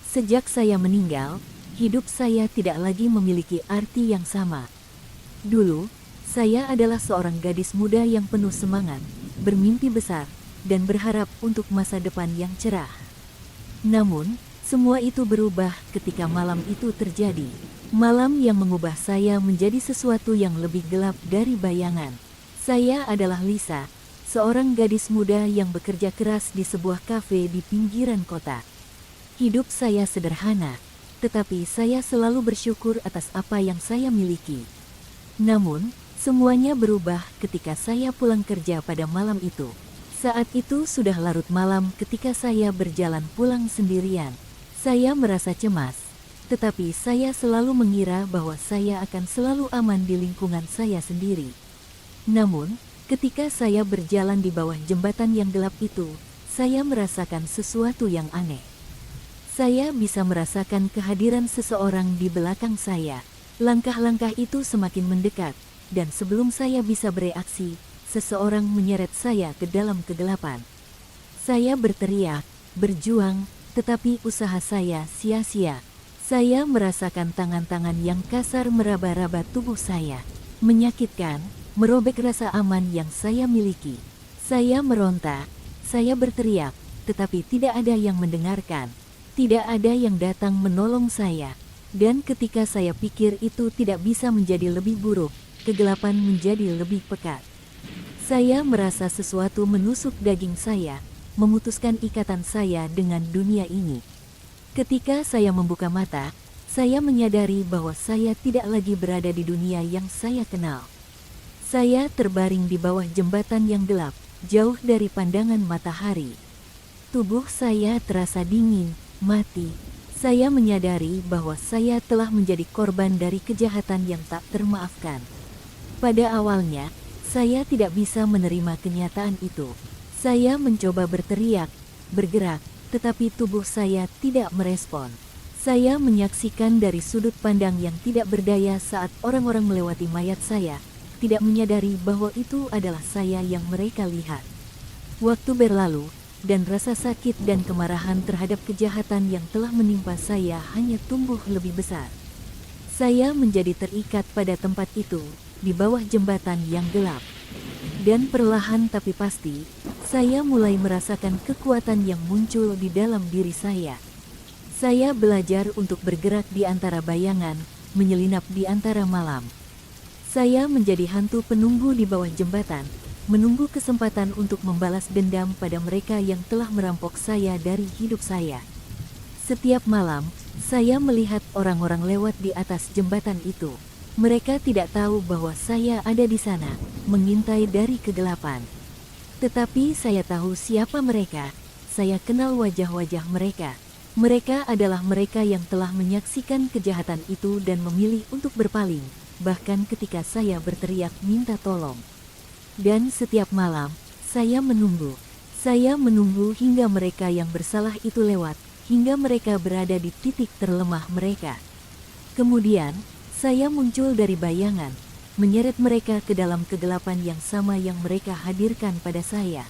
Sejak saya meninggal, hidup saya tidak lagi memiliki arti yang sama. Dulu, saya adalah seorang gadis muda yang penuh semangat, bermimpi besar, dan berharap untuk masa depan yang cerah. Namun, semua itu berubah ketika malam itu terjadi. Malam yang mengubah saya menjadi sesuatu yang lebih gelap dari bayangan. Saya adalah Lisa, seorang gadis muda yang bekerja keras di sebuah kafe di pinggiran kota. Hidup saya sederhana, tetapi saya selalu bersyukur atas apa yang saya miliki. Namun, semuanya berubah ketika saya pulang kerja pada malam itu. Saat itu sudah larut malam ketika saya berjalan pulang sendirian. Saya merasa cemas, tetapi saya selalu mengira bahwa saya akan selalu aman di lingkungan saya sendiri. Namun, ketika saya berjalan di bawah jembatan yang gelap itu, saya merasakan sesuatu yang aneh. Saya bisa merasakan kehadiran seseorang di belakang saya. Langkah-langkah itu semakin mendekat, dan sebelum saya bisa bereaksi, seseorang menyeret saya ke dalam kegelapan. Saya berteriak, berjuang, tetapi usaha saya sia-sia. Saya merasakan tangan-tangan yang kasar meraba-raba tubuh saya. Menyakitkan, merobek rasa aman yang saya miliki. Saya meronta, saya berteriak, tetapi tidak ada yang mendengarkan. Tidak ada yang datang menolong saya. Dan ketika saya pikir itu tidak bisa menjadi lebih buruk, kegelapan menjadi lebih pekat. Saya merasa sesuatu menusuk daging saya, memutuskan ikatan saya dengan dunia ini. Ketika saya membuka mata, saya menyadari bahwa saya tidak lagi berada di dunia yang saya kenal. Saya terbaring di bawah jembatan yang gelap, jauh dari pandangan matahari. Tubuh saya terasa dingin, mati. Saya menyadari bahwa saya telah menjadi korban dari kejahatan yang tak termaafkan. Pada awalnya, saya tidak bisa menerima kenyataan itu. Saya mencoba berteriak, bergerak, tetapi tubuh saya tidak merespon. Saya menyaksikan dari sudut pandang yang tidak berdaya saat orang-orang melewati mayat saya, tidak menyadari bahwa itu adalah saya yang mereka lihat. Waktu berlalu, dan rasa sakit dan kemarahan terhadap kejahatan yang telah menimpa saya hanya tumbuh lebih besar. Saya menjadi terikat pada tempat itu, di bawah jembatan yang gelap. Dan perlahan tapi pasti, saya mulai merasakan kekuatan yang muncul di dalam diri saya. Saya belajar untuk bergerak di antara bayangan, menyelinap di antara malam. Saya menjadi hantu penunggu di bawah jembatan, menunggu kesempatan untuk membalas dendam pada mereka yang telah merampok saya dari hidup saya. Setiap malam, saya melihat orang-orang lewat di atas jembatan itu. Mereka tidak tahu bahwa saya ada di sana, mengintai dari kegelapan. Tetapi saya tahu siapa mereka. Saya kenal wajah-wajah mereka. Mereka adalah mereka yang telah menyaksikan kejahatan itu dan memilih untuk berpaling, bahkan ketika saya berteriak minta tolong. Dan setiap malam, saya menunggu. Saya menunggu hingga mereka yang bersalah itu lewat, hingga mereka berada di titik terlemah mereka. Kemudian, saya muncul dari bayangan, menyeret mereka ke dalam kegelapan yang sama yang mereka hadirkan pada saya.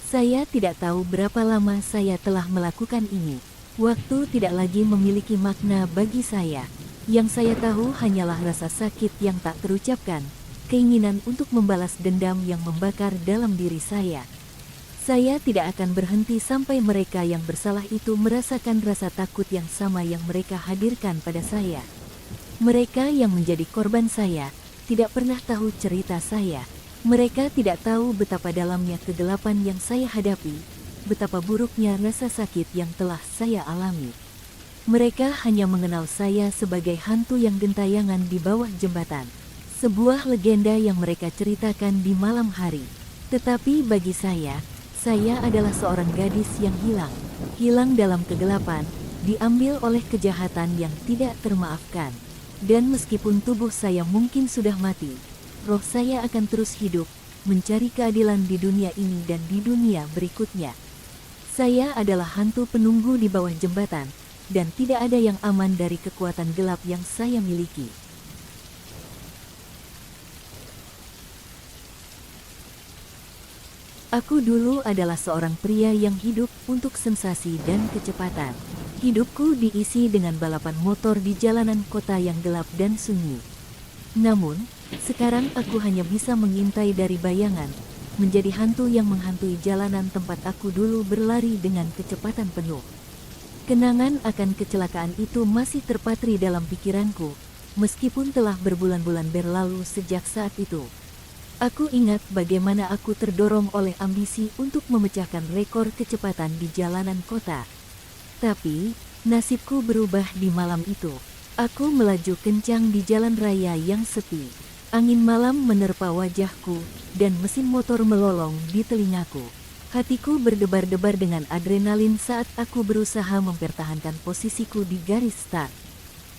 Saya tidak tahu berapa lama saya telah melakukan ini. Waktu tidak lagi memiliki makna bagi saya. Yang saya tahu hanyalah rasa sakit yang tak terucapkan, keinginan untuk membalas dendam yang membakar dalam diri saya. Saya tidak akan berhenti sampai mereka yang bersalah itu merasakan rasa takut yang sama yang mereka hadirkan pada saya. Mereka yang menjadi korban saya tidak pernah tahu cerita saya. Mereka tidak tahu betapa dalamnya kegelapan yang saya hadapi, betapa buruknya rasa sakit yang telah saya alami. Mereka hanya mengenal saya sebagai hantu yang gentayangan di bawah jembatan. Sebuah legenda yang mereka ceritakan di malam hari. Tetapi bagi saya adalah seorang gadis yang hilang dalam kegelapan, diambil oleh kejahatan yang tidak termaafkan. Dan meskipun tubuh saya mungkin sudah mati, roh saya akan terus hidup, mencari keadilan di dunia ini dan di dunia berikutnya. Saya adalah hantu penunggu di bawah jembatan, dan tidak ada yang aman dari kekuatan gelap yang saya miliki. Aku dulu adalah seorang pria yang hidup untuk sensasi dan kecepatan. Hidupku diisi dengan balapan motor di jalanan kota yang gelap dan sunyi. Namun, sekarang aku hanya bisa mengintai dari bayangan, menjadi hantu yang menghantui jalanan tempat aku dulu berlari dengan kecepatan penuh. Kenangan akan kecelakaan itu masih terpatri dalam pikiranku, meskipun telah berbulan-bulan berlalu sejak saat itu. Aku ingat bagaimana aku terdorong oleh ambisi untuk memecahkan rekor kecepatan di jalanan kota. Tapi, nasibku berubah di malam itu. Aku melaju kencang di jalan raya yang sepi. Angin malam menerpa wajahku, dan mesin motor melolong di telingaku. Hatiku berdebar-debar dengan adrenalin saat aku berusaha mempertahankan posisiku di garis start.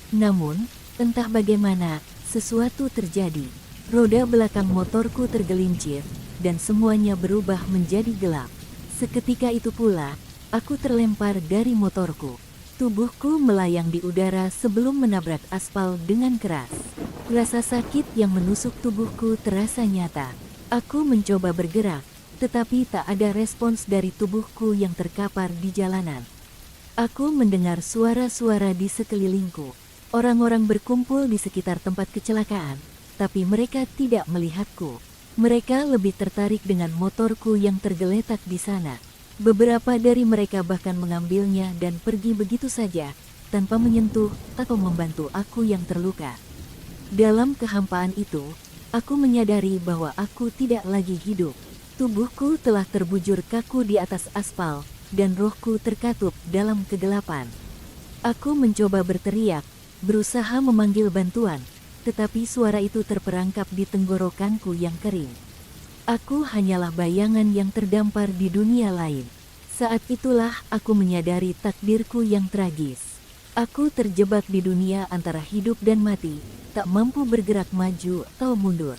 Namun, entah bagaimana, sesuatu terjadi. Roda belakang motorku tergelincir, dan semuanya berubah menjadi gelap. Seketika itu pula, aku terlempar dari motorku. Tubuhku melayang di udara sebelum menabrak aspal dengan keras. Rasa sakit yang menusuk tubuhku terasa nyata. Aku mencoba bergerak, tetapi tak ada respons dari tubuhku yang terkapar di jalanan. Aku mendengar suara-suara di sekelilingku. Orang-orang berkumpul di sekitar tempat kecelakaan. Tapi mereka tidak melihatku. Mereka lebih tertarik dengan motorku yang tergeletak di sana. Beberapa dari mereka bahkan mengambilnya dan pergi begitu saja, tanpa menyentuh atau membantu aku yang terluka. Dalam kehampaan itu, aku menyadari bahwa aku tidak lagi hidup. Tubuhku telah terbujur kaku di atas aspal, dan rohku terkatup dalam kegelapan. Aku mencoba berteriak, berusaha memanggil bantuan, tetapi suara itu terperangkap di tenggorokanku yang kering. Aku hanyalah bayangan yang terdampar di dunia lain. Saat itulah aku menyadari takdirku yang tragis. Aku terjebak di dunia antara hidup dan mati, tak mampu bergerak maju atau mundur.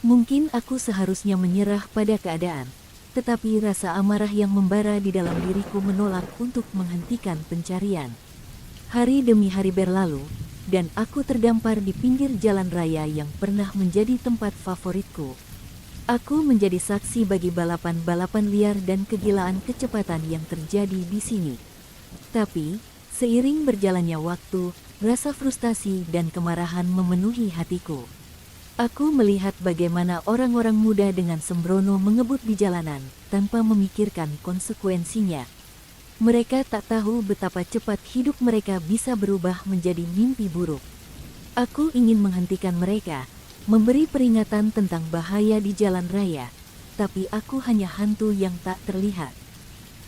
Mungkin aku seharusnya menyerah pada keadaan, tetapi rasa amarah yang membara di dalam diriku menolak untuk menghentikan pencarian. Hari demi hari berlalu, dan aku terdampar di pinggir jalan raya yang pernah menjadi tempat favoritku. Aku menjadi saksi bagi balapan-balapan liar dan kegilaan kecepatan yang terjadi di sini. Tapi, seiring berjalannya waktu, rasa frustasi dan kemarahan memenuhi hatiku. Aku melihat bagaimana orang-orang muda dengan sembrono mengebut di jalanan, tanpa memikirkan konsekuensinya. Mereka tak tahu betapa cepat hidup mereka bisa berubah menjadi mimpi buruk. Aku ingin menghentikan mereka, memberi peringatan tentang bahaya di jalan raya, tapi aku hanya hantu yang tak terlihat.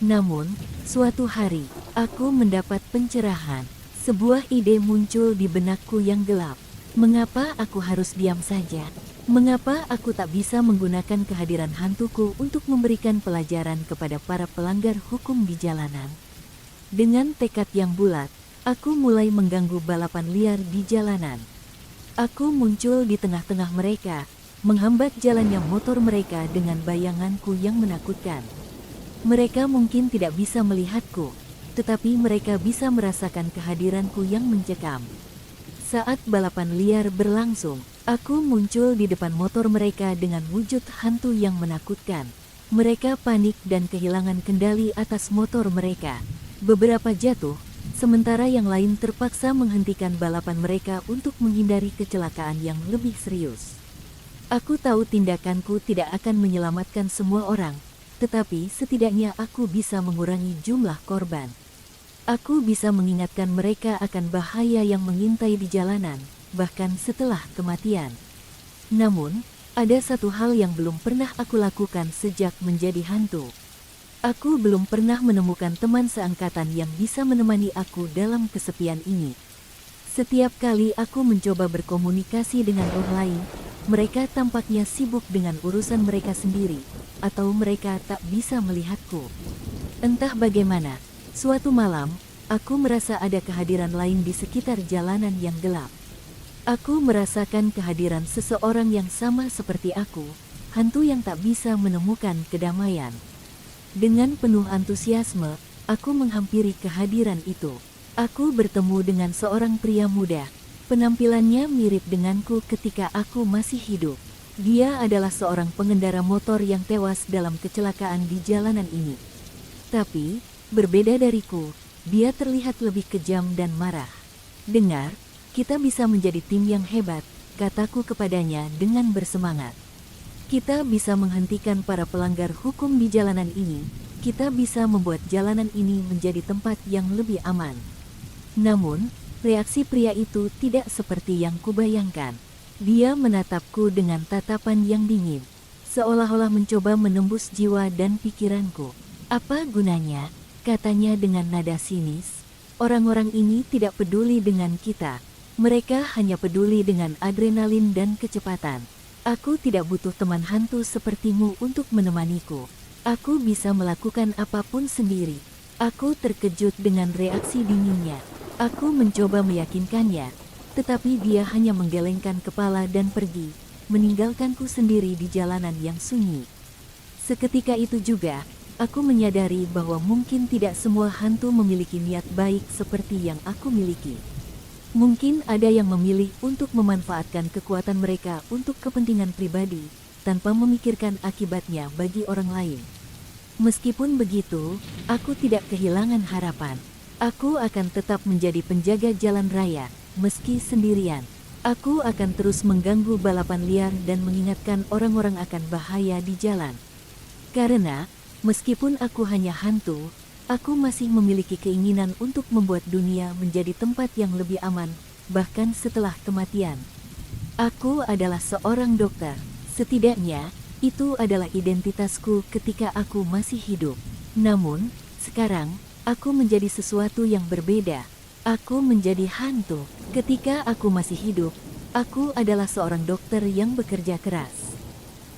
Namun, suatu hari, aku mendapat pencerahan. Sebuah ide muncul di benakku yang gelap. Mengapa aku harus diam saja? Mengapa aku tak bisa menggunakan kehadiran hantuku untuk memberikan pelajaran kepada para pelanggar hukum di jalanan? Dengan tekad yang bulat, aku mulai mengganggu balapan liar di jalanan. Aku muncul di tengah-tengah mereka, menghambat jalannya motor mereka dengan bayanganku yang menakutkan. Mereka mungkin tidak bisa melihatku, tetapi mereka bisa merasakan kehadiranku yang mencekam. Saat balapan liar berlangsung, aku muncul di depan motor mereka dengan wujud hantu yang menakutkan. Mereka panik dan kehilangan kendali atas motor mereka. Beberapa jatuh, sementara yang lain terpaksa menghentikan balapan mereka untuk menghindari kecelakaan yang lebih serius. Aku tahu tindakanku tidak akan menyelamatkan semua orang, tetapi setidaknya aku bisa mengurangi jumlah korban. Aku bisa mengingatkan mereka akan bahaya yang mengintai di jalanan, bahkan setelah kematian. Namun, ada satu hal yang belum pernah aku lakukan sejak menjadi hantu. Aku belum pernah menemukan teman seangkatan yang bisa menemani aku dalam kesepian ini. Setiap kali aku mencoba berkomunikasi dengan roh lain, mereka tampaknya sibuk dengan urusan mereka sendiri, atau mereka tak bisa melihatku. Entah bagaimana, suatu malam, aku merasa ada kehadiran lain di sekitar jalanan yang gelap. Aku merasakan kehadiran seseorang yang sama seperti aku, hantu yang tak bisa menemukan kedamaian. Dengan penuh antusiasme, aku menghampiri kehadiran itu. Aku bertemu dengan seorang pria muda. Penampilannya mirip denganku ketika aku masih hidup. Dia adalah seorang pengendara motor yang tewas dalam kecelakaan di jalanan ini. Tapi, berbeda dariku, dia terlihat lebih kejam dan marah. Dengar, kita bisa menjadi tim yang hebat, kataku kepadanya dengan bersemangat. Kita bisa menghentikan para pelanggar hukum di jalanan ini, kita bisa membuat jalanan ini menjadi tempat yang lebih aman. Namun, reaksi pria itu tidak seperti yang kubayangkan. Dia menatapku dengan tatapan yang dingin, seolah-olah mencoba menembus jiwa dan pikiranku. Apa gunanya? Katanya dengan nada sinis. Orang-orang ini tidak peduli dengan kita. Mereka hanya peduli dengan adrenalin dan kecepatan. Aku tidak butuh teman hantu sepertimu untuk menemaniku. Aku bisa melakukan apapun sendiri. Aku terkejut dengan reaksi dinginnya. Aku mencoba meyakinkannya, tetapi dia hanya menggelengkan kepala dan pergi, meninggalkanku sendiri di jalanan yang sunyi. Seketika itu juga, aku menyadari bahwa mungkin tidak semua hantu memiliki niat baik seperti yang aku miliki. Mungkin ada yang memilih untuk memanfaatkan kekuatan mereka untuk kepentingan pribadi, tanpa memikirkan akibatnya bagi orang lain. Meskipun begitu, aku tidak kehilangan harapan. Aku akan tetap menjadi penjaga jalan raya, meski sendirian. Aku akan terus mengganggu balapan liar dan mengingatkan orang-orang akan bahaya di jalan. Karena, meskipun aku hanya hantu, aku masih memiliki keinginan untuk membuat dunia menjadi tempat yang lebih aman, bahkan setelah kematian. Aku adalah seorang dokter. Setidaknya, itu adalah identitasku ketika aku masih hidup. Namun, sekarang, aku menjadi sesuatu yang berbeda. Aku menjadi hantu. Ketika aku masih hidup, aku adalah seorang dokter yang bekerja keras.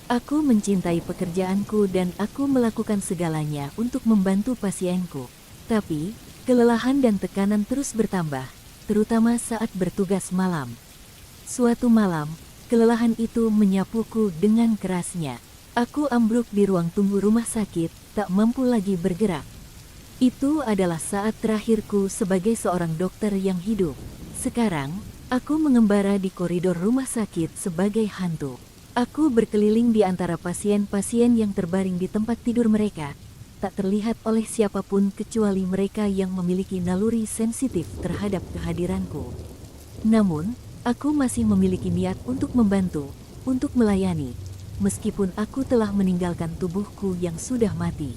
Aku mencintai pekerjaanku dan aku melakukan segalanya untuk membantu pasienku. Tapi, kelelahan dan tekanan terus bertambah, terutama saat bertugas malam. Suatu malam, kelelahan itu menyapuku dengan kerasnya. Aku ambruk di ruang tunggu rumah sakit, tak mampu lagi bergerak. Itu adalah saat terakhirku sebagai seorang dokter yang hidup. Sekarang, aku mengembara di koridor rumah sakit sebagai hantu. Aku berkeliling di antara pasien-pasien yang terbaring di tempat tidur mereka, tak terlihat oleh siapapun kecuali mereka yang memiliki naluri sensitif terhadap kehadiranku. Namun, aku masih memiliki niat untuk membantu, untuk melayani, meskipun aku telah meninggalkan tubuhku yang sudah mati.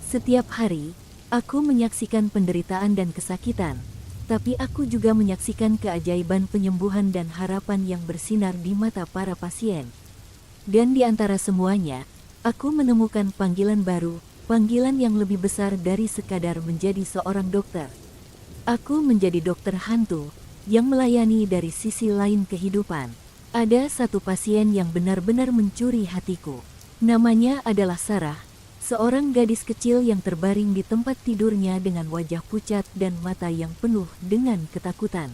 Setiap hari, aku menyaksikan penderitaan dan kesakitan, tapi aku juga menyaksikan keajaiban penyembuhan dan harapan yang bersinar di mata para pasien. Dan di antara semuanya, aku menemukan panggilan baru, panggilan yang lebih besar dari sekadar menjadi seorang dokter. Aku menjadi dokter hantu, yang melayani dari sisi lain kehidupan. Ada satu pasien yang benar-benar mencuri hatiku. Namanya adalah Sarah. Seorang gadis kecil yang terbaring di tempat tidurnya dengan wajah pucat dan mata yang penuh dengan ketakutan.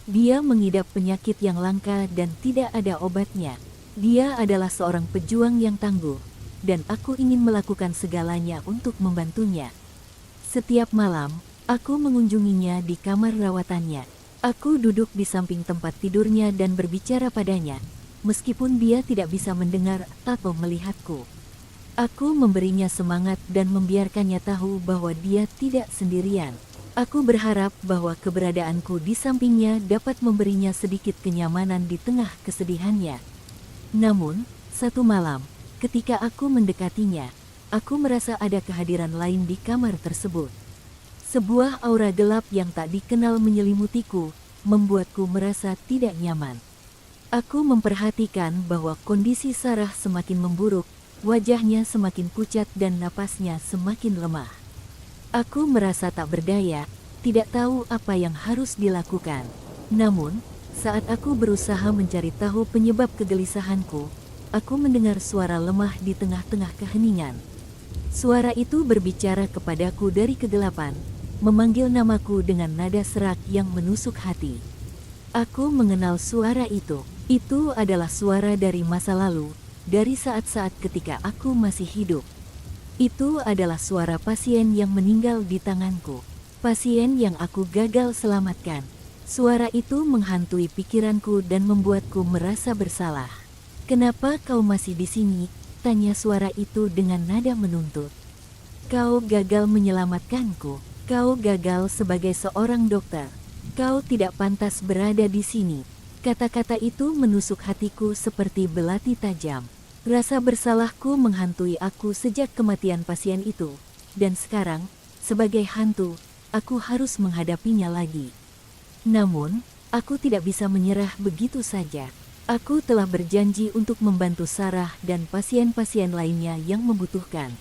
Dia mengidap penyakit yang langka dan tidak ada obatnya. Dia adalah seorang pejuang yang tangguh, dan aku ingin melakukan segalanya untuk membantunya. Setiap malam, aku mengunjunginya di kamar rawatannya. Aku duduk di samping tempat tidurnya dan berbicara padanya, meskipun dia tidak bisa mendengar atau melihatku. Aku memberinya semangat dan membiarkannya tahu bahwa dia tidak sendirian. Aku berharap bahwa keberadaanku di sampingnya dapat memberinya sedikit kenyamanan di tengah kesedihannya. Namun, satu malam, ketika aku mendekatinya, aku merasa ada kehadiran lain di kamar tersebut. Sebuah aura gelap yang tak dikenal menyelimutiku, membuatku merasa tidak nyaman. Aku memperhatikan bahwa kondisi Sarah semakin memburuk, wajahnya semakin pucat dan napasnya semakin lemah. Aku merasa tak berdaya, tidak tahu apa yang harus dilakukan. Namun, saat aku berusaha mencari tahu penyebab kegelisahanku, aku mendengar suara lemah di tengah-tengah keheningan. Suara itu berbicara kepadaku dari kegelapan, memanggil namaku dengan nada serak yang menusuk hati. Aku mengenal suara itu. Itu adalah suara dari masa lalu, dari saat-saat ketika aku masih hidup. Itu adalah suara pasien yang meninggal di tanganku. Pasien yang aku gagal selamatkan. Suara itu menghantui pikiranku dan membuatku merasa bersalah. Kenapa kau masih di sini? Tanya suara itu dengan nada menuntut. Kau gagal menyelamatkanku. Kau gagal sebagai seorang dokter. Kau tidak pantas berada di sini. Kata-kata itu menusuk hatiku seperti belati tajam. Rasa bersalahku menghantui aku sejak kematian pasien itu. Dan sekarang, sebagai hantu, aku harus menghadapinya lagi. Namun, aku tidak bisa menyerah begitu saja. Aku telah berjanji untuk membantu Sarah dan pasien-pasien lainnya yang membutuhkan.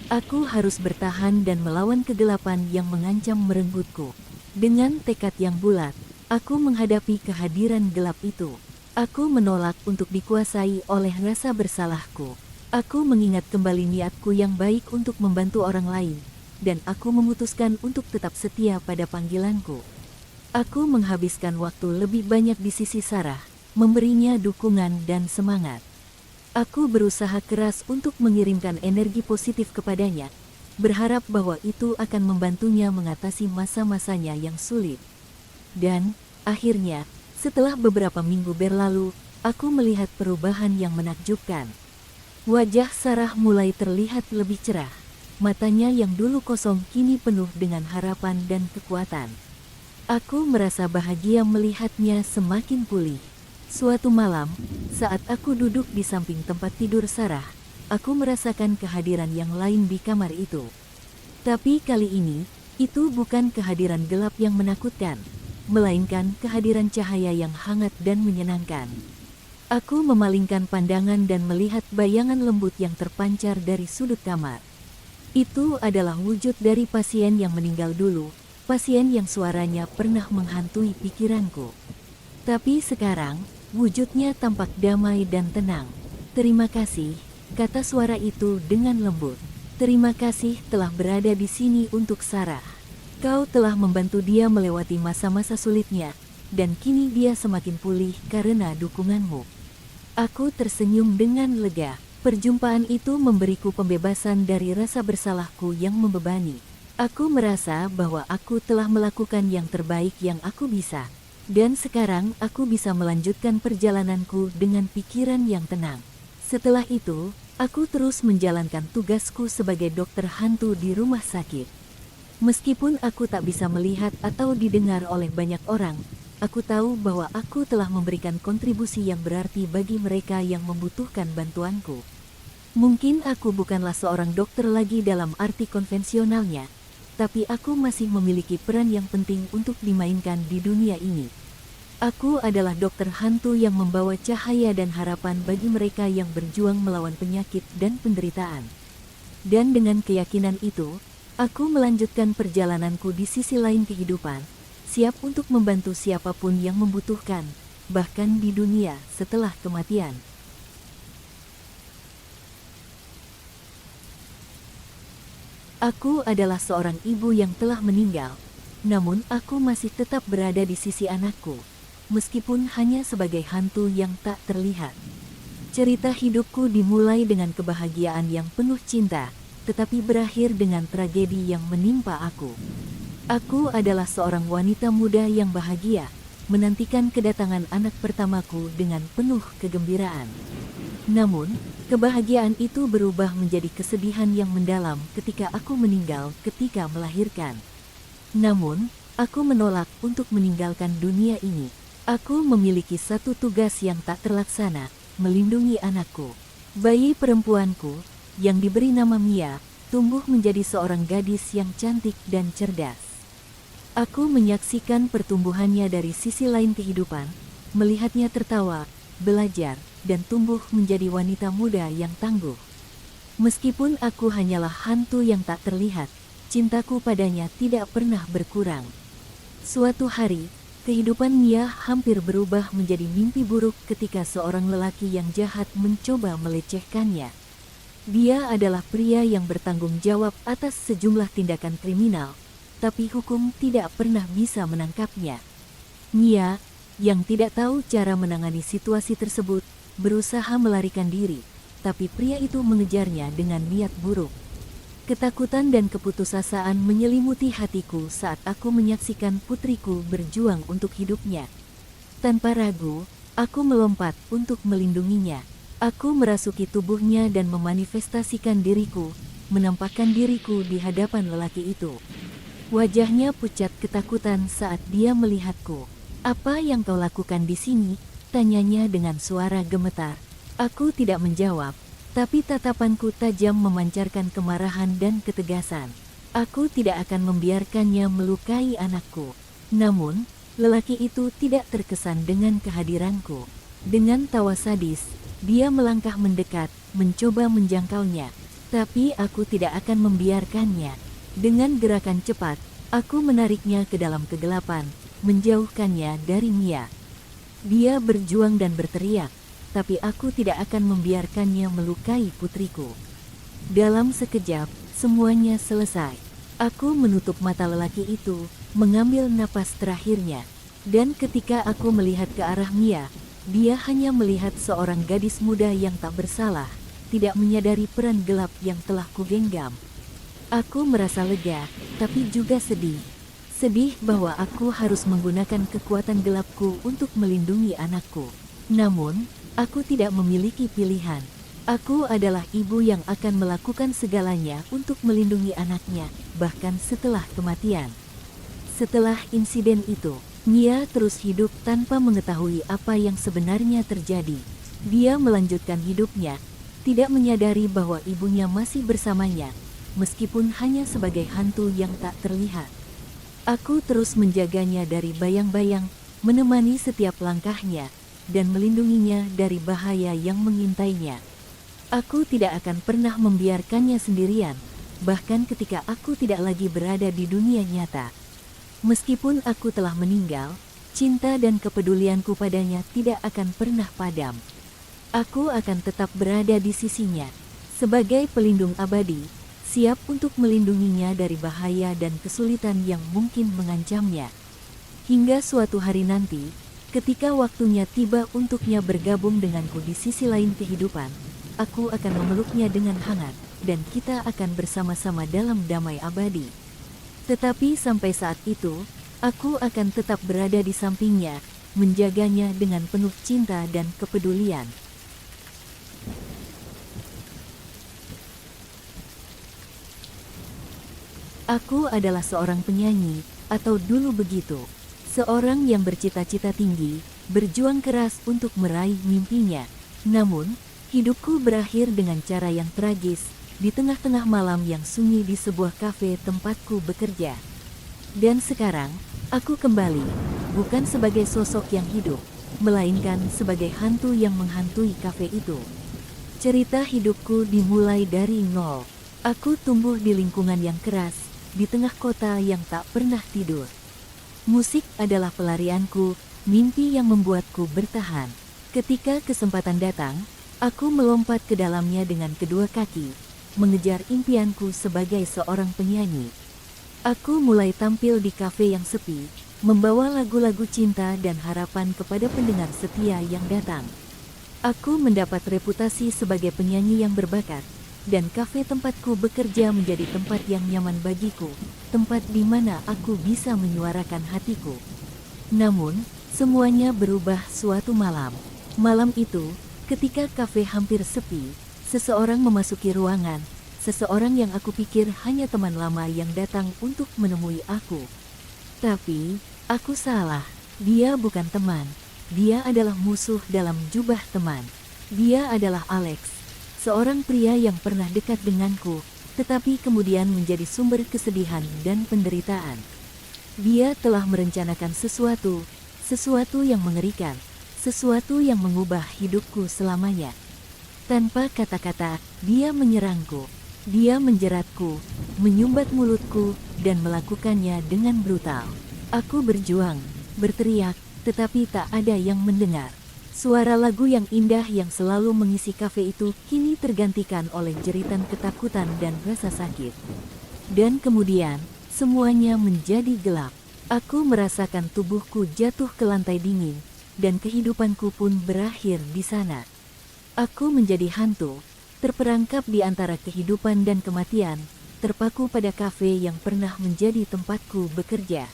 Aku harus bertahan dan melawan kegelapan yang mengancam merenggutku. Dengan tekad yang bulat, aku menghadapi kehadiran gelap itu. Aku menolak untuk dikuasai oleh rasa bersalahku. Aku mengingat kembali niatku yang baik untuk membantu orang lain, dan aku memutuskan untuk tetap setia pada panggilanku. Aku menghabiskan waktu lebih banyak di sisi Sarah, memberinya dukungan dan semangat. Aku berusaha keras untuk mengirimkan energi positif kepadanya, berharap bahwa itu akan membantunya mengatasi masa-masanya yang sulit. Dan, akhirnya, setelah beberapa minggu berlalu, aku melihat perubahan yang menakjubkan. Wajah Sarah mulai terlihat lebih cerah. Matanya yang dulu kosong kini penuh dengan harapan dan kekuatan. Aku merasa bahagia melihatnya semakin pulih. Suatu malam, saat aku duduk di samping tempat tidur Sarah, aku merasakan kehadiran yang lain di kamar itu. Tapi kali ini, itu bukan kehadiran gelap yang menakutkan, melainkan kehadiran cahaya yang hangat dan menyenangkan. Aku memalingkan pandangan dan melihat bayangan lembut yang terpancar dari sudut kamar. Itu adalah wujud dari pasien yang meninggal dulu, pasien yang suaranya pernah menghantui pikiranku. Tapi sekarang, wujudnya tampak damai dan tenang. "Terima kasih," kata suara itu dengan lembut. "Terima kasih telah berada di sini untuk Sarah. Kau telah membantu dia melewati masa-masa sulitnya, dan kini dia semakin pulih karena dukunganmu." Aku tersenyum dengan lega. Perjumpaan itu memberiku pembebasan dari rasa bersalahku yang membebani. Aku merasa bahwa aku telah melakukan yang terbaik yang aku bisa. Dan sekarang aku bisa melanjutkan perjalananku dengan pikiran yang tenang. Setelah itu, aku terus menjalankan tugasku sebagai dokter hantu di rumah sakit. Meskipun aku tak bisa melihat atau didengar oleh banyak orang, aku tahu bahwa aku telah memberikan kontribusi yang berarti bagi mereka yang membutuhkan bantuanku. Mungkin aku bukanlah seorang dokter lagi dalam arti konvensionalnya, tapi aku masih memiliki peran yang penting untuk dimainkan di dunia ini. Aku adalah dokter hantu yang membawa cahaya dan harapan bagi mereka yang berjuang melawan penyakit dan penderitaan. Dan dengan keyakinan itu, aku melanjutkan perjalananku di sisi lain kehidupan, siap untuk membantu siapapun yang membutuhkan, bahkan di dunia setelah kematian. Aku adalah seorang ibu yang telah meninggal, namun aku masih tetap berada di sisi anakku, meskipun hanya sebagai hantu yang tak terlihat. Cerita hidupku dimulai dengan kebahagiaan yang penuh cinta, tetapi berakhir dengan tragedi yang menimpa aku. Aku adalah seorang wanita muda yang bahagia, menantikan kedatangan anak pertamaku dengan penuh kegembiraan. Namun, kebahagiaan itu berubah menjadi kesedihan yang mendalam ketika aku meninggal ketika melahirkan. Namun, aku menolak untuk meninggalkan dunia ini. Aku memiliki satu tugas yang tak terlaksana, melindungi anakku. Bayi perempuanku, yang diberi nama Mia, tumbuh menjadi seorang gadis yang cantik dan cerdas. Aku menyaksikan pertumbuhannya dari sisi lain kehidupan, melihatnya tertawa, belajar, dan tumbuh menjadi wanita muda yang tangguh. Meskipun aku hanyalah hantu yang tak terlihat, cintaku padanya tidak pernah berkurang. Suatu hari, kehidupan Mia hampir berubah menjadi mimpi buruk ketika seorang lelaki yang jahat mencoba melecehkannya. Dia adalah pria yang bertanggung jawab atas sejumlah tindakan kriminal, tapi hukum tidak pernah bisa menangkapnya. Mia, yang tidak tahu cara menangani situasi tersebut, berusaha melarikan diri, tapi pria itu mengejarnya dengan niat buruk. Ketakutan dan keputusasaan menyelimuti hatiku saat aku menyaksikan putriku berjuang untuk hidupnya. Tanpa ragu, aku melompat untuk melindunginya. Aku merasuki tubuhnya dan memanifestasikan diriku, menampakkan diriku di hadapan lelaki itu. Wajahnya pucat ketakutan saat dia melihatku. "Apa yang kau lakukan di sini?" tanyanya dengan suara gemetar. Aku tidak menjawab, tapi tatapanku tajam memancarkan kemarahan dan ketegasan. Aku tidak akan membiarkannya melukai anakku. Namun, lelaki itu tidak terkesan dengan kehadiranku. Dengan tawa sadis, dia melangkah mendekat, mencoba menjangkaunya. Tapi aku tidak akan membiarkannya. Dengan gerakan cepat, aku menariknya ke dalam kegelapan, menjauhkannya dari Mia. Dia berjuang dan berteriak, tapi aku tidak akan membiarkannya melukai putriku. Dalam sekejap, semuanya selesai. Aku menutup mata lelaki itu, mengambil napas terakhirnya. Dan ketika aku melihat ke arah Mia, dia hanya melihat seorang gadis muda yang tak bersalah, tidak menyadari peran gelap yang telah kugenggam. Aku merasa lega, tapi juga sedih. Sedih bahwa aku harus menggunakan kekuatan gelapku untuk melindungi anakku. Namun, aku tidak memiliki pilihan. Aku adalah ibu yang akan melakukan segalanya untuk melindungi anaknya, bahkan setelah kematian. Setelah insiden itu, Mia terus hidup tanpa mengetahui apa yang sebenarnya terjadi. Dia melanjutkan hidupnya, tidak menyadari bahwa ibunya masih bersamanya, meskipun hanya sebagai hantu yang tak terlihat. Aku terus menjaganya dari bayang-bayang, menemani setiap langkahnya, dan melindunginya dari bahaya yang mengintainya. Aku tidak akan pernah membiarkannya sendirian, bahkan ketika aku tidak lagi berada di dunia nyata. Meskipun aku telah meninggal, cinta dan kepedulianku padanya tidak akan pernah padam. Aku akan tetap berada di sisinya, sebagai pelindung abadi, siap untuk melindunginya dari bahaya dan kesulitan yang mungkin mengancamnya. Hingga suatu hari nanti, ketika waktunya tiba untuknya bergabung denganku di sisi lain kehidupan, aku akan memeluknya dengan hangat, dan kita akan bersama-sama dalam damai abadi. Tetapi sampai saat itu, aku akan tetap berada di sampingnya, menjaganya dengan penuh cinta dan kepedulian. Aku adalah seorang penyanyi, atau dulu begitu. Seorang yang bercita-cita tinggi, berjuang keras untuk meraih mimpinya. Namun, hidupku berakhir dengan cara yang tragis, di tengah-tengah malam yang sunyi di sebuah kafe tempatku bekerja. Dan sekarang, aku kembali, bukan sebagai sosok yang hidup, melainkan sebagai hantu yang menghantui kafe itu. Cerita hidupku dimulai dari nol. Aku tumbuh di lingkungan yang keras, di tengah kota yang tak pernah tidur. Musik adalah pelarianku, mimpi yang membuatku bertahan. Ketika kesempatan datang, aku melompat ke dalamnya dengan kedua kaki, mengejar impianku sebagai seorang penyanyi. Aku mulai tampil di kafe yang sepi, membawa lagu-lagu cinta dan harapan kepada pendengar setia yang datang. Aku mendapat reputasi sebagai penyanyi yang berbakat, dan kafe tempatku bekerja menjadi tempat yang nyaman bagiku, tempat di mana aku bisa menyuarakan hatiku. Namun, semuanya berubah suatu malam. Malam itu, ketika kafe hampir sepi, seseorang memasuki ruangan, seseorang yang aku pikir hanya teman lama yang datang untuk menemui aku. Tapi, aku salah. Dia bukan teman. Dia adalah musuh dalam jubah teman. Dia adalah Alex, seorang pria yang pernah dekat denganku, tetapi kemudian menjadi sumber kesedihan dan penderitaan. Dia telah merencanakan sesuatu yang mengerikan, sesuatu yang mengubah hidupku selamanya. Tanpa kata-kata, dia menyerangku, dia menjeratku, menyumbat mulutku, dan melakukannya dengan brutal. Aku berjuang, berteriak, tetapi tak ada yang mendengar. Suara lagu yang indah yang selalu mengisi kafe itu kini tergantikan oleh jeritan ketakutan dan rasa sakit. Dan kemudian, semuanya menjadi gelap. Aku merasakan tubuhku jatuh ke lantai dingin, dan kehidupanku pun berakhir di sana. Aku menjadi hantu, terperangkap di antara kehidupan dan kematian, terpaku pada kafe yang pernah menjadi tempatku bekerja.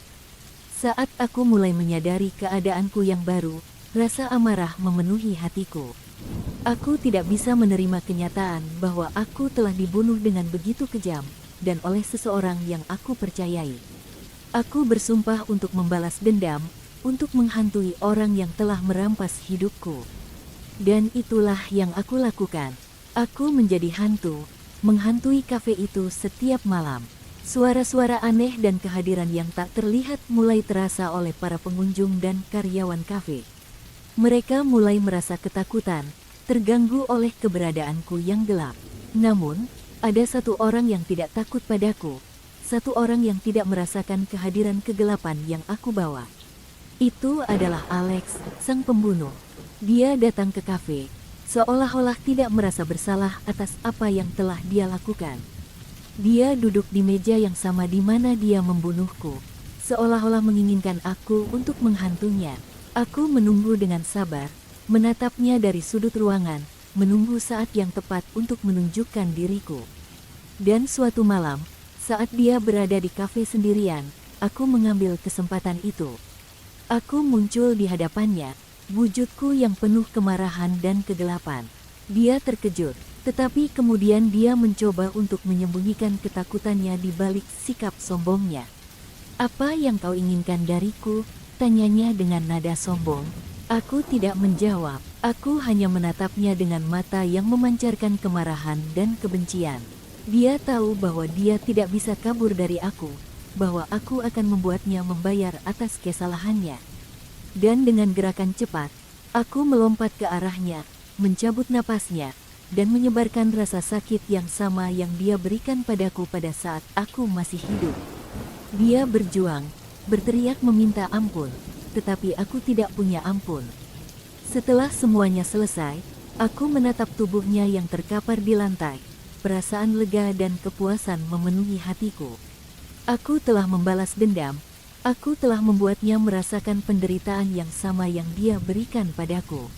Saat aku mulai menyadari keadaanku yang baru, rasa amarah memenuhi hatiku. Aku tidak bisa menerima kenyataan bahwa aku telah dibunuh dengan begitu kejam, dan oleh seseorang yang aku percayai. Aku bersumpah untuk membalas dendam, untuk menghantui orang yang telah merampas hidupku. Dan itulah yang aku lakukan. Aku menjadi hantu, menghantui kafe itu setiap malam. Suara-suara aneh dan kehadiran yang tak terlihat mulai terasa oleh para pengunjung dan karyawan kafe. Mereka mulai merasa ketakutan, terganggu oleh keberadaanku yang gelap. Namun, ada satu orang yang tidak takut padaku, satu orang yang tidak merasakan kehadiran kegelapan yang aku bawa. Itu adalah Alex, sang pembunuh. Dia datang ke kafe, seolah-olah tidak merasa bersalah atas apa yang telah dia lakukan. Dia duduk di meja yang sama di mana dia membunuhku, seolah-olah menginginkan aku untuk menghantunya. Aku menunggu dengan sabar, menatapnya dari sudut ruangan, menunggu saat yang tepat untuk menunjukkan diriku. Dan suatu malam, saat dia berada di kafe sendirian, aku mengambil kesempatan itu. Aku muncul di hadapannya, wujudku yang penuh kemarahan dan kegelapan. Dia terkejut. Tetapi kemudian dia mencoba untuk menyembunyikan ketakutannya di balik sikap sombongnya. "Apa yang kau inginkan dariku?" tanyanya dengan nada sombong. Aku tidak menjawab. Aku hanya menatapnya dengan mata yang memancarkan kemarahan dan kebencian. Dia tahu bahwa dia tidak bisa kabur dari aku, bahwa aku akan membuatnya membayar atas kesalahannya. Dan dengan gerakan cepat, aku melompat ke arahnya, mencabut napasnya, dan menyebarkan rasa sakit yang sama yang dia berikan padaku pada saat aku masih hidup. Dia berjuang, berteriak meminta ampun, tetapi aku tidak punya ampun. Setelah semuanya selesai, aku menatap tubuhnya yang terkapar di lantai. Perasaan lega dan kepuasan memenuhi hatiku. Aku telah membalas dendam, aku telah membuatnya merasakan penderitaan yang sama yang dia berikan padaku.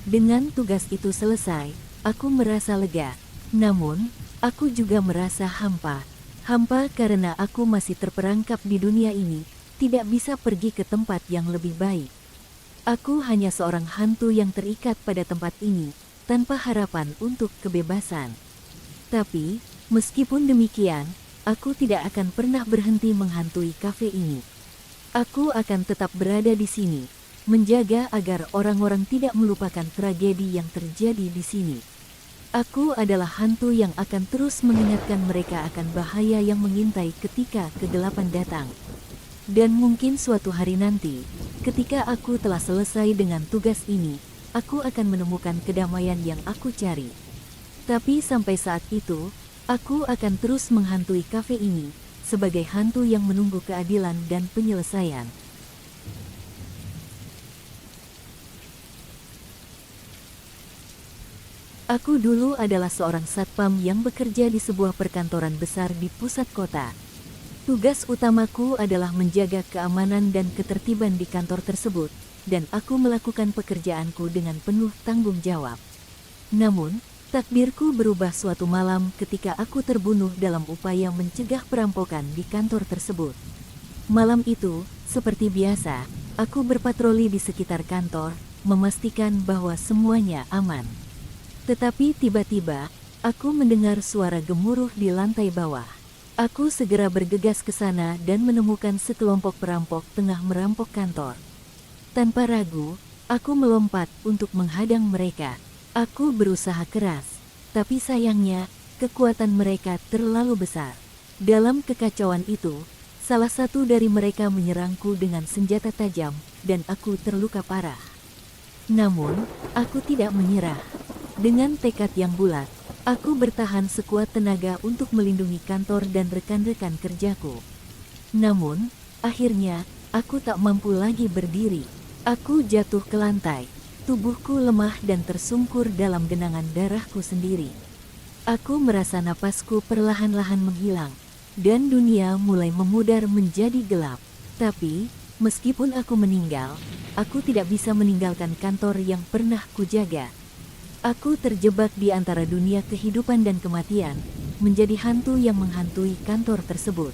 Dengan tugas itu selesai, aku merasa lega, namun, aku juga merasa hampa. Hampa karena aku masih terperangkap di dunia ini, tidak bisa pergi ke tempat yang lebih baik. Aku hanya seorang hantu yang terikat pada tempat ini, tanpa harapan untuk kebebasan. Tapi, meskipun demikian, aku tidak akan pernah berhenti menghantui kafe ini. Aku akan tetap berada di sini, menjaga agar orang-orang tidak melupakan tragedi yang terjadi di sini. Aku adalah hantu yang akan terus mengingatkan mereka akan bahaya yang mengintai ketika kegelapan datang. Dan mungkin suatu hari nanti, ketika aku telah selesai dengan tugas ini, aku akan menemukan kedamaian yang aku cari. Tapi sampai saat itu, aku akan terus menghantui kafe ini, sebagai hantu yang menunggu keadilan dan penyelesaian. Aku dulu adalah seorang satpam yang bekerja di sebuah perkantoran besar di pusat kota. Tugas utamaku adalah menjaga keamanan dan ketertiban di kantor tersebut, dan aku melakukan pekerjaanku dengan penuh tanggung jawab. Namun, takdirku berubah suatu malam ketika aku terbunuh dalam upaya mencegah perampokan di kantor tersebut. Malam itu, seperti biasa, aku berpatroli di sekitar kantor, memastikan bahwa semuanya aman. Tetapi tiba-tiba, aku mendengar suara gemuruh di lantai bawah. Aku segera bergegas ke sana dan menemukan sekelompok perampok tengah merampok kantor. Tanpa ragu, aku melompat untuk menghadang mereka. Aku berusaha keras, tapi sayangnya, kekuatan mereka terlalu besar. Dalam kekacauan itu, salah satu dari mereka menyerangku dengan senjata tajam, dan aku terluka parah. Namun, aku tidak menyerah. Dengan tekad yang bulat, aku bertahan sekuat tenaga untuk melindungi kantor dan rekan-rekan kerjaku. Namun, akhirnya, aku tak mampu lagi berdiri. Aku jatuh ke lantai. Tubuhku lemah dan tersungkur dalam genangan darahku sendiri. Aku merasa napasku perlahan-lahan menghilang, dan dunia mulai memudar menjadi gelap. Tapi, meskipun aku meninggal, aku tidak bisa meninggalkan kantor yang pernah kujaga. Aku terjebak di antara dunia kehidupan dan kematian, menjadi hantu yang menghantui kantor tersebut.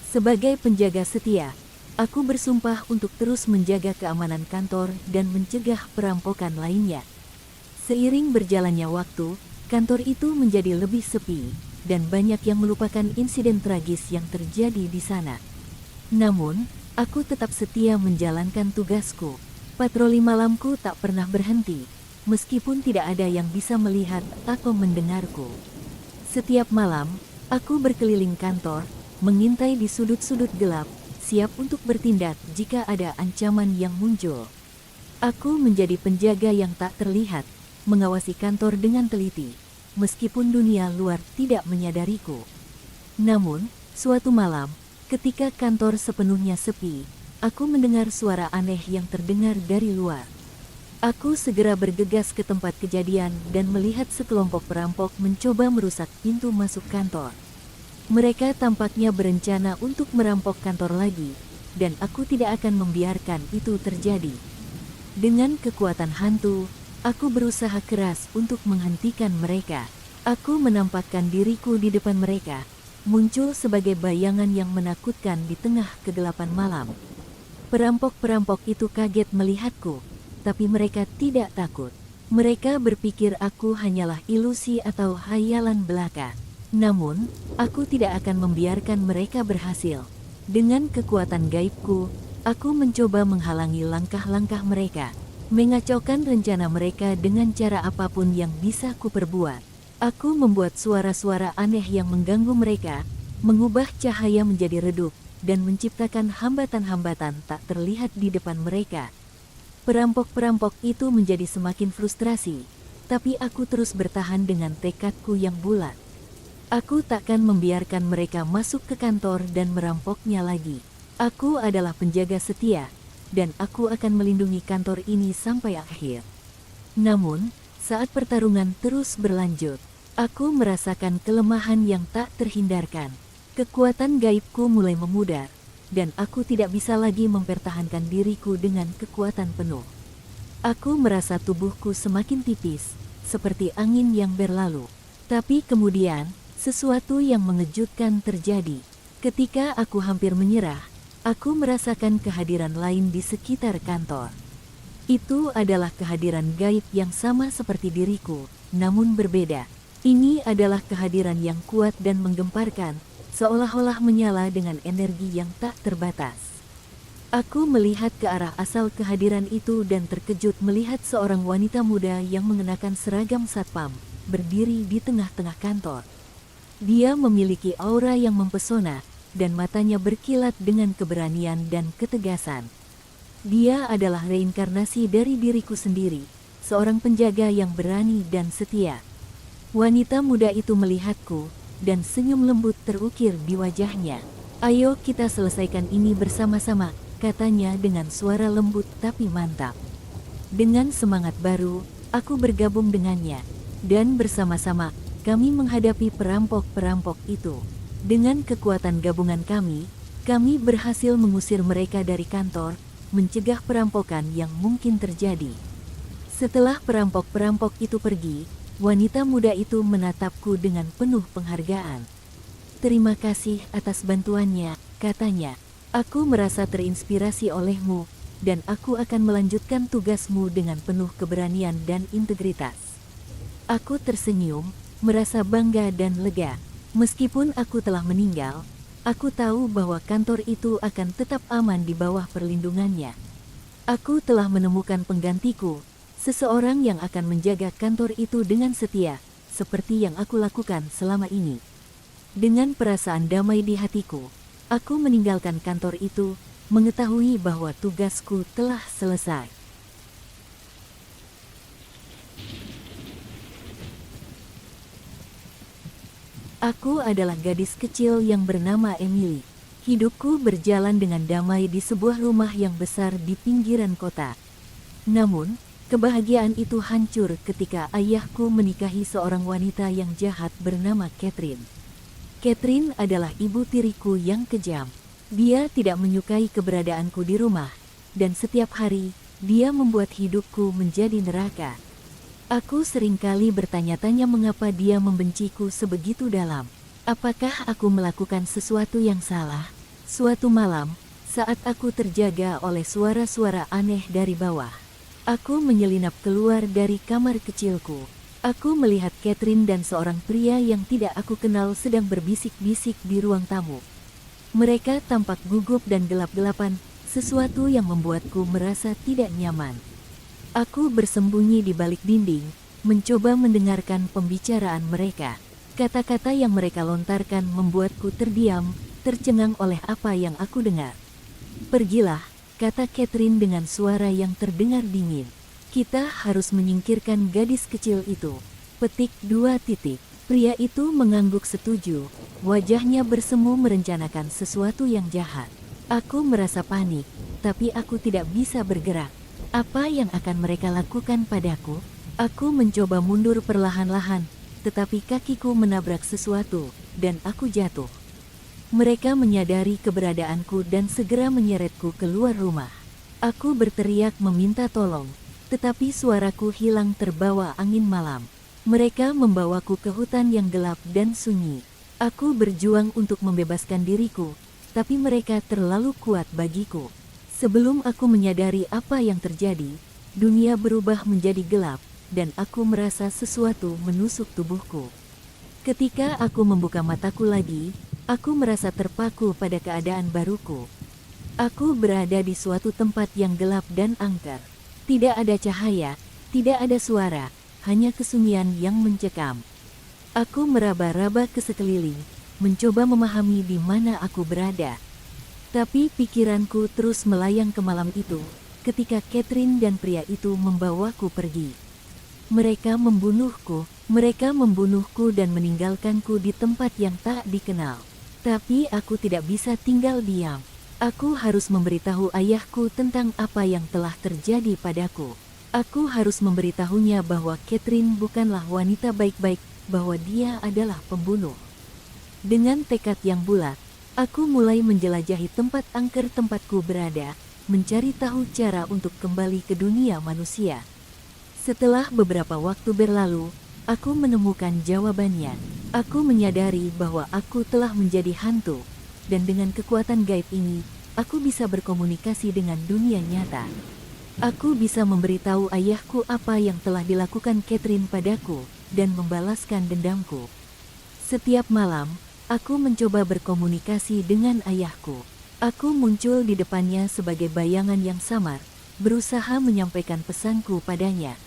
Sebagai penjaga setia, aku bersumpah untuk terus menjaga keamanan kantor dan mencegah perampokan lainnya. Seiring berjalannya waktu, kantor itu menjadi lebih sepi, dan banyak yang melupakan insiden tragis yang terjadi di sana. Namun, aku tetap setia menjalankan tugasku. Patroli malamku tak pernah berhenti, meskipun tidak ada yang bisa melihat atau mendengarku. Setiap malam, aku berkeliling kantor, mengintai di sudut-sudut gelap, siap untuk bertindak jika ada ancaman yang muncul. Aku menjadi penjaga yang tak terlihat, mengawasi kantor dengan teliti, meskipun dunia luar tidak menyadariku. Namun, suatu malam, ketika kantor sepenuhnya sepi, aku mendengar suara aneh yang terdengar dari luar. Aku segera bergegas ke tempat kejadian dan melihat sekelompok perampok mencoba merusak pintu masuk kantor. Mereka tampaknya berencana untuk merampok kantor lagi, dan aku tidak akan membiarkan itu terjadi. Dengan kekuatan hantu, aku berusaha keras untuk menghentikan mereka. Aku menampakkan diriku di depan mereka, muncul sebagai bayangan yang menakutkan di tengah kegelapan malam. Perampok-perampok itu kaget melihatku, tapi mereka tidak takut. Mereka berpikir aku hanyalah ilusi atau hayalan belaka. Namun, aku tidak akan membiarkan mereka berhasil. Dengan kekuatan gaibku, aku mencoba menghalangi langkah-langkah mereka, mengacaukan rencana mereka dengan cara apapun yang bisa kuperbuat. Aku membuat suara-suara aneh yang mengganggu mereka, mengubah cahaya menjadi redup, dan menciptakan hambatan-hambatan tak terlihat di depan mereka. Perampok-perampok itu menjadi semakin frustrasi, tapi aku terus bertahan dengan tekadku yang bulat. Aku takkan membiarkan mereka masuk ke kantor dan merampoknya lagi. Aku adalah penjaga setia, dan aku akan melindungi kantor ini sampai akhir. Namun, saat pertarungan terus berlanjut, aku merasakan kelemahan yang tak terhindarkan. Kekuatan gaibku mulai memudar, dan aku tidak bisa lagi mempertahankan diriku dengan kekuatan penuh. Aku merasa tubuhku semakin tipis, seperti angin yang berlalu. Tapi kemudian, sesuatu yang mengejutkan terjadi. Ketika aku hampir menyerah, aku merasakan kehadiran lain di sekitar kantor. Itu adalah kehadiran gaib yang sama seperti diriku, namun berbeda. Ini adalah kehadiran yang kuat dan menggemparkan, seolah-olah menyala dengan energi yang tak terbatas. Aku melihat ke arah asal kehadiran itu dan terkejut melihat seorang wanita muda yang mengenakan seragam satpam, berdiri di tengah-tengah kantor. Dia memiliki aura yang mempesona, dan matanya berkilat dengan keberanian dan ketegasan. Dia adalah reinkarnasi dari diriku sendiri, seorang penjaga yang berani dan setia. Wanita muda itu melihatku, dan senyum lembut terukir di wajahnya. "Ayo kita selesaikan ini bersama-sama," katanya dengan suara lembut tapi mantap. Dengan semangat baru, aku bergabung dengannya, dan bersama-sama, kami menghadapi perampok-perampok itu. Dengan kekuatan gabungan kami berhasil mengusir mereka dari kantor, mencegah perampokan yang mungkin terjadi. Setelah perampok-perampok itu pergi, wanita muda itu menatapku dengan penuh penghargaan. "Terima kasih atas bantuannya," katanya. "Aku merasa terinspirasi olehmu, dan aku akan melanjutkan tugasmu dengan penuh keberanian dan integritas." Aku tersenyum, merasa bangga dan lega. Meskipun aku telah meninggal, aku tahu bahwa kantor itu akan tetap aman di bawah perlindungannya. Aku telah menemukan penggantiku, seseorang yang akan menjaga kantor itu dengan setia, seperti yang aku lakukan selama ini. Dengan perasaan damai di hatiku, aku meninggalkan kantor itu, mengetahui bahwa tugasku telah selesai. Aku adalah gadis kecil yang bernama Emily. Hidupku berjalan dengan damai di sebuah rumah yang besar di pinggiran kota. Namun, kebahagiaan itu hancur ketika ayahku menikahi seorang wanita yang jahat bernama Catherine. Catherine adalah ibu tiriku yang kejam. Dia tidak menyukai keberadaanku di rumah, dan setiap hari, dia membuat hidupku menjadi neraka. Aku seringkali bertanya-tanya mengapa dia membenciku sebegitu dalam. Apakah aku melakukan sesuatu yang salah? Suatu malam, saat aku terjaga oleh suara-suara aneh dari bawah, Aku menyelinap keluar dari kamar kecilku. Aku melihat Catherine dan seorang pria yang tidak aku kenal sedang berbisik-bisik di ruang tamu. Mereka tampak gugup dan gelap-gelapan, sesuatu yang membuatku merasa tidak nyaman. Aku bersembunyi di balik dinding, mencoba mendengarkan pembicaraan mereka. Kata-kata yang mereka lontarkan membuatku terdiam, tercengang oleh apa yang aku dengar. "Pergilah," kata Catherine dengan suara yang terdengar dingin. "Kita harus menyingkirkan gadis kecil itu." Petik 2 titik. Pria itu mengangguk setuju, wajahnya bersemu merencanakan sesuatu yang jahat. Aku merasa panik, tapi aku tidak bisa bergerak. Apa yang akan mereka lakukan padaku? Aku mencoba mundur perlahan-lahan, tetapi kakiku menabrak sesuatu, dan aku jatuh. Mereka menyadari keberadaanku dan segera menyeretku keluar rumah. Aku berteriak meminta tolong, tetapi suaraku hilang terbawa angin malam. Mereka membawaku ke hutan yang gelap dan sunyi. Aku berjuang untuk membebaskan diriku, tapi mereka terlalu kuat bagiku. Sebelum aku menyadari apa yang terjadi, dunia berubah menjadi gelap, dan aku merasa sesuatu menusuk tubuhku. Ketika aku membuka mataku lagi, aku merasa terpaku pada keadaan baruku. Aku berada di suatu tempat yang gelap dan angker. Tidak ada cahaya, tidak ada suara, hanya kesunyian yang mencekam. Aku meraba-raba ke sekeliling, mencoba memahami di mana aku berada. Tapi pikiranku terus melayang ke malam itu, ketika Catherine dan pria itu membawaku pergi. Mereka membunuhku dan meninggalkanku di tempat yang tak dikenal. Tapi aku tidak bisa tinggal diam. Aku harus memberitahu ayahku tentang apa yang telah terjadi padaku. Aku harus memberitahunya bahwa Catherine bukanlah wanita baik-baik, bahwa dia adalah pembunuh. Dengan tekad yang bulat, aku mulai menjelajahi tempat angker tempatku berada, mencari tahu cara untuk kembali ke dunia manusia. Setelah beberapa waktu berlalu, aku menemukan jawabannya. Aku menyadari bahwa aku telah menjadi hantu, dan dengan kekuatan gaib ini, aku bisa berkomunikasi dengan dunia nyata. Aku bisa memberitahu ayahku apa yang telah dilakukan Catherine padaku, dan membalaskan dendamku. Setiap malam, aku mencoba berkomunikasi dengan ayahku. Aku muncul di depannya sebagai bayangan yang samar, berusaha menyampaikan pesanku padanya.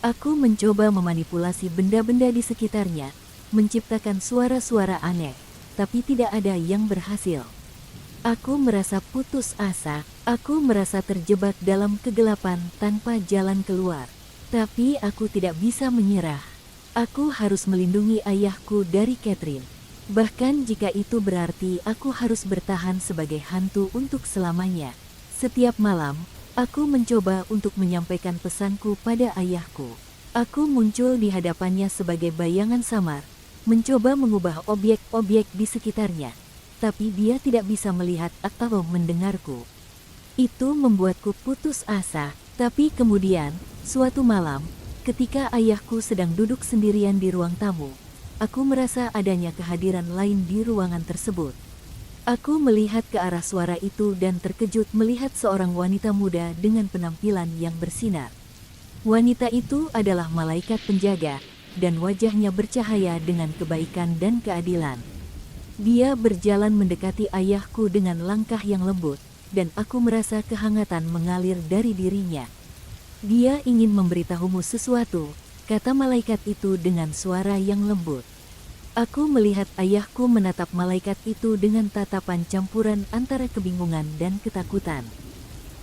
Aku mencoba memanipulasi benda-benda di sekitarnya, menciptakan suara-suara aneh, tapi tidak ada yang berhasil. Aku merasa putus asa, aku merasa terjebak dalam kegelapan tanpa jalan keluar. Tapi aku tidak bisa menyerah. Aku harus melindungi ayahku dari Catherine. Bahkan jika itu berarti aku harus bertahan sebagai hantu untuk selamanya. Setiap malam, aku mencoba untuk menyampaikan pesanku pada ayahku. Aku muncul di hadapannya sebagai bayangan samar, mencoba mengubah objek-objek di sekitarnya, tapi dia tidak bisa melihat atau mendengarku. Itu membuatku putus asa, tapi kemudian, suatu malam, ketika ayahku sedang duduk sendirian di ruang tamu, aku merasa adanya kehadiran lain di ruangan tersebut. Aku melihat ke arah suara itu dan terkejut melihat seorang wanita muda dengan penampilan yang bersinar. Wanita itu adalah malaikat penjaga, dan wajahnya bercahaya dengan kebaikan dan keadilan. Dia berjalan mendekati ayahku dengan langkah yang lembut, dan aku merasa kehangatan mengalir dari dirinya. "Dia ingin memberitahumu sesuatu," kata malaikat itu dengan suara yang lembut. Aku melihat ayahku menatap malaikat itu dengan tatapan campuran antara kebingungan dan ketakutan.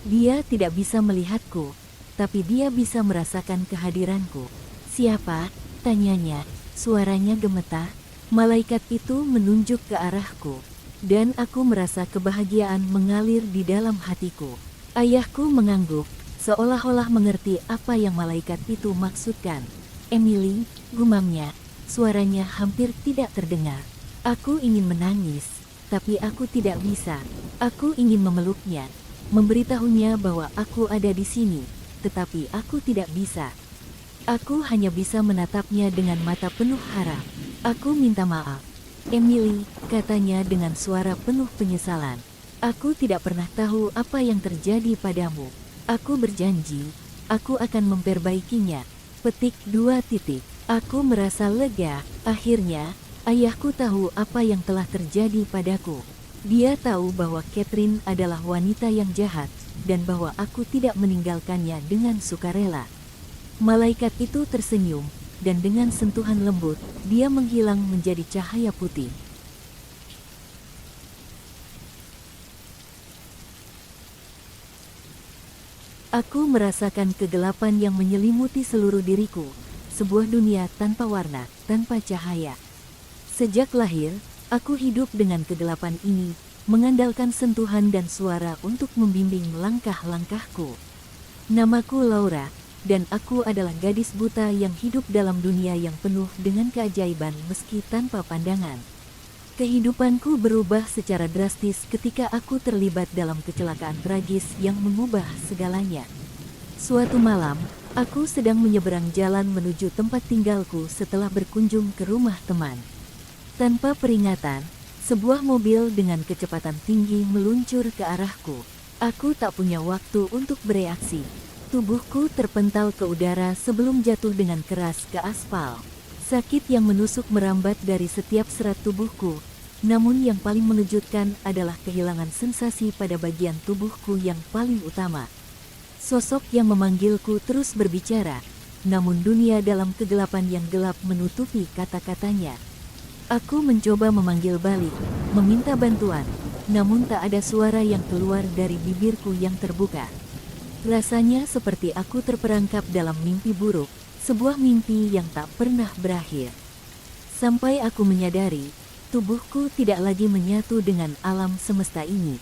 Dia tidak bisa melihatku, tapi dia bisa merasakan kehadiranku. "Siapa?" tanyanya, suaranya gemetar. Malaikat itu menunjuk ke arahku, dan aku merasa kebahagiaan mengalir di dalam hatiku. Ayahku mengangguk, seolah-olah mengerti apa yang malaikat itu maksudkan. "Emily," gumamnya, suaranya hampir tidak terdengar. Aku ingin menangis, tapi aku tidak bisa. Aku ingin memeluknya, memberitahunya bahwa aku ada di sini, tetapi aku tidak bisa. Aku hanya bisa menatapnya dengan mata penuh harap. "Aku minta maaf, Emily," katanya dengan suara penuh penyesalan. "Aku tidak pernah tahu apa yang terjadi padamu. Aku berjanji, aku akan memperbaikinya. Petik 2 titik. Aku merasa lega. Akhirnya, ayahku tahu apa yang telah terjadi padaku. Dia tahu bahwa Catherine adalah wanita yang jahat, dan bahwa aku tidak meninggalkannya dengan sukarela. Malaikat itu tersenyum, dan dengan sentuhan lembut, dia menghilang menjadi cahaya putih. Aku merasakan kegelapan yang menyelimuti seluruh diriku, sebuah dunia tanpa warna, tanpa cahaya. Sejak lahir, aku hidup dengan kegelapan ini, mengandalkan sentuhan dan suara untuk membimbing langkah-langkahku. Namaku Laura, dan aku adalah gadis buta yang hidup dalam dunia yang penuh dengan keajaiban meski tanpa pandangan. Kehidupanku berubah secara drastis ketika aku terlibat dalam kecelakaan tragis yang mengubah segalanya. Suatu malam, aku sedang menyeberang jalan menuju tempat tinggalku setelah berkunjung ke rumah teman. Tanpa peringatan, sebuah mobil dengan kecepatan tinggi meluncur ke arahku. Aku tak punya waktu untuk bereaksi. Tubuhku terpental ke udara sebelum jatuh dengan keras ke aspal. Sakit yang menusuk merambat dari setiap serat tubuhku, namun yang paling mengejutkan adalah kehilangan sensasi pada bagian tubuhku yang paling utama. Sosok yang memanggilku terus berbicara, namun dunia dalam kegelapan yang gelap menutupi kata-katanya. Aku mencoba memanggil balik, meminta bantuan, namun tak ada suara yang keluar dari bibirku yang terbuka. Rasanya seperti aku terperangkap dalam mimpi buruk, sebuah mimpi yang tak pernah berakhir. Sampai aku menyadari, tubuhku tidak lagi menyatu dengan alam semesta ini.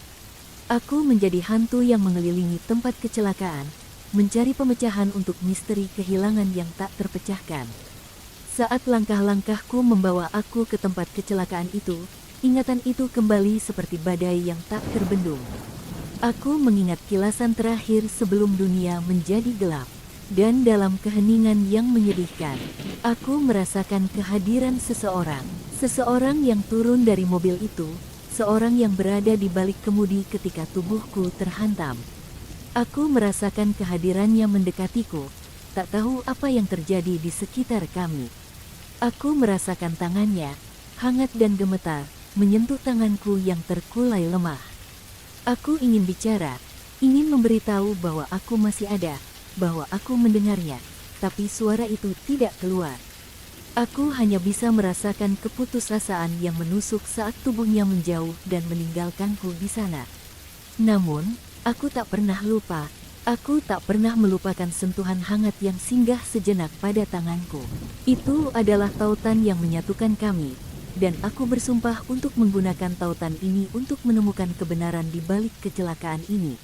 Aku menjadi hantu yang mengelilingi tempat kecelakaan, mencari pemecahan untuk misteri kehilangan yang tak terpecahkan. Saat langkah-langkahku membawa aku ke tempat kecelakaan itu, ingatan itu kembali seperti badai yang tak terbendung. Aku mengingat kilasan terakhir sebelum dunia menjadi gelap. Dan dalam keheningan yang menyedihkan, aku merasakan kehadiran seseorang. Seseorang yang turun dari mobil itu, seorang yang berada di balik kemudi ketika tubuhku terhantam. Aku merasakan kehadirannya mendekatiku, tak tahu apa yang terjadi di sekitar kami. Aku merasakan tangannya, hangat dan gemetar, menyentuh tanganku yang terkulai lemah. Aku ingin bicara, ingin memberitahu bahwa aku masih ada, bahwa aku mendengarnya, tapi suara itu tidak keluar. Aku hanya bisa merasakan keputusasaan yang menusuk saat tubuhnya menjauh dan meninggalkanku di sana. Namun, aku tak pernah lupa. Aku tak pernah melupakan sentuhan hangat yang singgah sejenak pada tanganku. Itu adalah tautan yang menyatukan kami, dan aku bersumpah untuk menggunakan tautan ini untuk menemukan kebenaran di balik kecelakaan ini.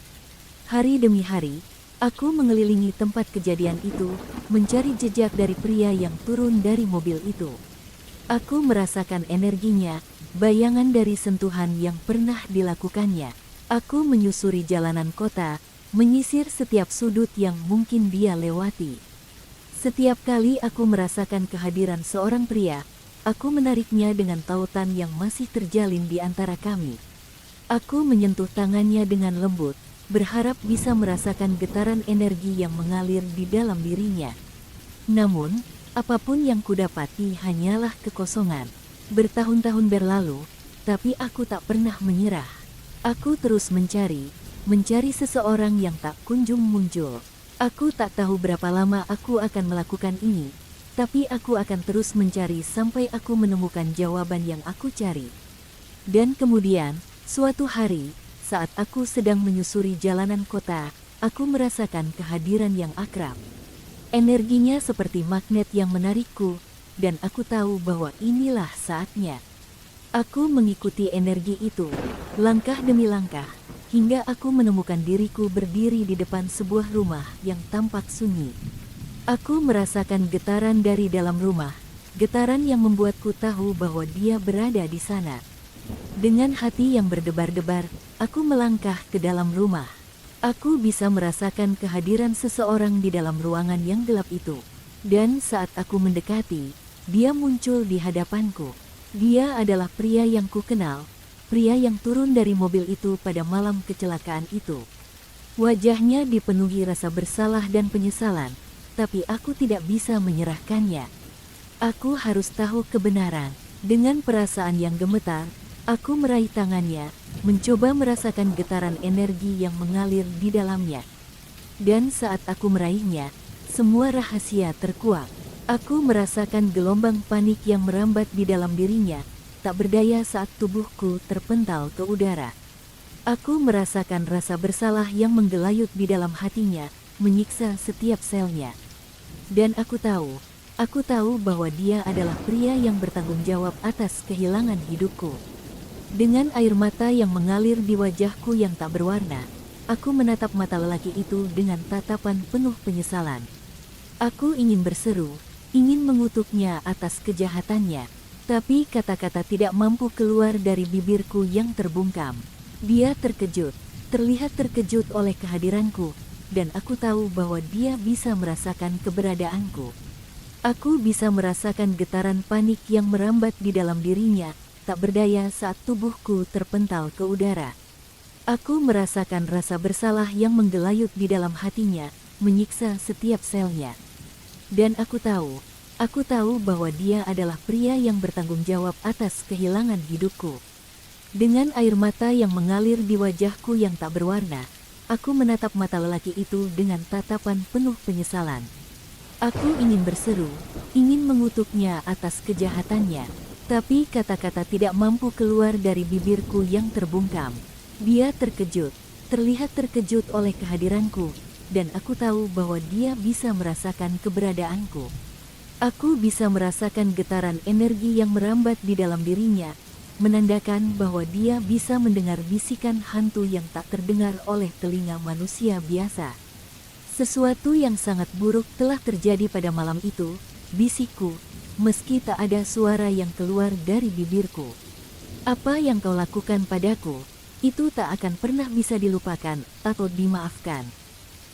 Hari demi hari, aku mengelilingi tempat kejadian itu, mencari jejak dari pria yang turun dari mobil itu. Aku merasakan energinya, bayangan dari sentuhan yang pernah dilakukannya. Aku menyusuri jalanan kota, menyisir setiap sudut yang mungkin dia lewati. Setiap kali aku merasakan kehadiran seorang pria, aku menariknya dengan tautan yang masih terjalin di antara kami. Aku menyentuh tangannya dengan lembut, berharap bisa merasakan getaran energi yang mengalir di dalam dirinya. Namun, apapun yang kudapati hanyalah kekosongan. Bertahun-tahun berlalu, tapi aku tak pernah menyerah. Aku terus mencari seseorang yang tak kunjung muncul. Aku tak tahu berapa lama aku akan melakukan ini, tapi aku akan terus mencari sampai aku menemukan jawaban yang aku cari. Dan kemudian, suatu hari, saat aku sedang menyusuri jalanan kota, aku merasakan kehadiran yang akrab. Energinya seperti magnet yang menarikku, dan aku tahu bahwa inilah saatnya. Aku mengikuti energi itu, langkah demi langkah, hingga aku menemukan diriku berdiri di depan sebuah rumah yang tampak sunyi. Aku merasakan getaran dari dalam rumah, getaran yang membuatku tahu bahwa dia berada di sana. Dengan hati yang berdebar-debar, aku melangkah ke dalam rumah. Aku bisa merasakan kehadiran seseorang di dalam ruangan yang gelap itu. Dan saat aku mendekati, dia muncul di hadapanku. Dia adalah pria yang kukenal, pria yang turun dari mobil itu pada malam kecelakaan itu. Wajahnya dipenuhi rasa bersalah dan penyesalan, tapi aku tidak bisa menyerahkannya. Aku harus tahu kebenaran. Dengan perasaan yang gemetar, aku meraih tangannya, mencoba merasakan getaran energi yang mengalir di dalamnya. Dan saat aku meraihnya, semua rahasia terkuak. Aku merasakan gelombang panik yang merambat di dalam dirinya, tak berdaya saat tubuhku terpental ke udara. Aku merasakan rasa bersalah yang menggelayut di dalam hatinya, menyiksa setiap selnya. Dan aku tahu bahwa dia adalah pria yang bertanggung jawab atas kehilangan hidupku. Dengan air mata yang mengalir di wajahku yang tak berwarna, aku menatap mata lelaki itu dengan tatapan penuh penyesalan. Aku ingin berseru, ingin mengutuknya atas kejahatannya, tapi kata-kata tidak mampu keluar dari bibirku yang terbungkam. Dia terlihat terkejut oleh kehadiranku, dan aku tahu bahwa dia bisa merasakan keberadaanku. Aku bisa merasakan getaran panik yang merambat di dalam dirinya, tak berdaya saat tubuhku terpental ke udara. Aku merasakan rasa bersalah yang menggelayut di dalam hatinya, menyiksa setiap selnya. Dan aku tahu bahwa dia adalah pria yang bertanggung jawab atas kehilangan hidupku. Dengan air mata yang mengalir di wajahku yang tak berwarna, aku menatap mata lelaki itu dengan tatapan penuh penyesalan. Aku ingin berseru, ingin mengutuknya atas kejahatannya, tapi kata-kata tidak mampu keluar dari bibirku yang terbungkam. Dia terlihat terkejut oleh kehadiranku, dan aku tahu bahwa dia bisa merasakan keberadaanku. Aku bisa merasakan getaran energi yang merambat di dalam dirinya, menandakan bahwa dia bisa mendengar bisikan hantu yang tak terdengar oleh telinga manusia biasa. Sesuatu yang sangat buruk telah terjadi pada malam itu, bisikku, meski tak ada suara yang keluar dari bibirku. Apa yang kau lakukan padaku, itu tak akan pernah bisa dilupakan atau dimaafkan.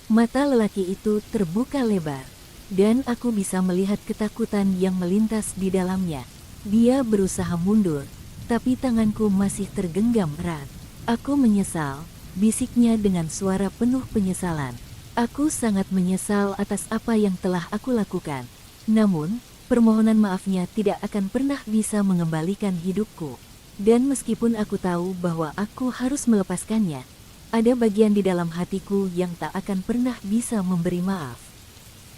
Mata lelaki itu terbuka lebar, dan aku bisa melihat ketakutan yang melintas di dalamnya. Dia berusaha mundur, tapi tanganku masih tergenggam erat. Aku menyesal, bisiknya dengan suara penuh penyesalan. Aku sangat menyesal atas apa yang telah aku lakukan. Namun, permohonan maafnya tidak akan pernah bisa mengembalikan hidupku. Dan meskipun aku tahu bahwa aku harus melepaskannya, ada bagian di dalam hatiku yang tak akan pernah bisa memberi maaf.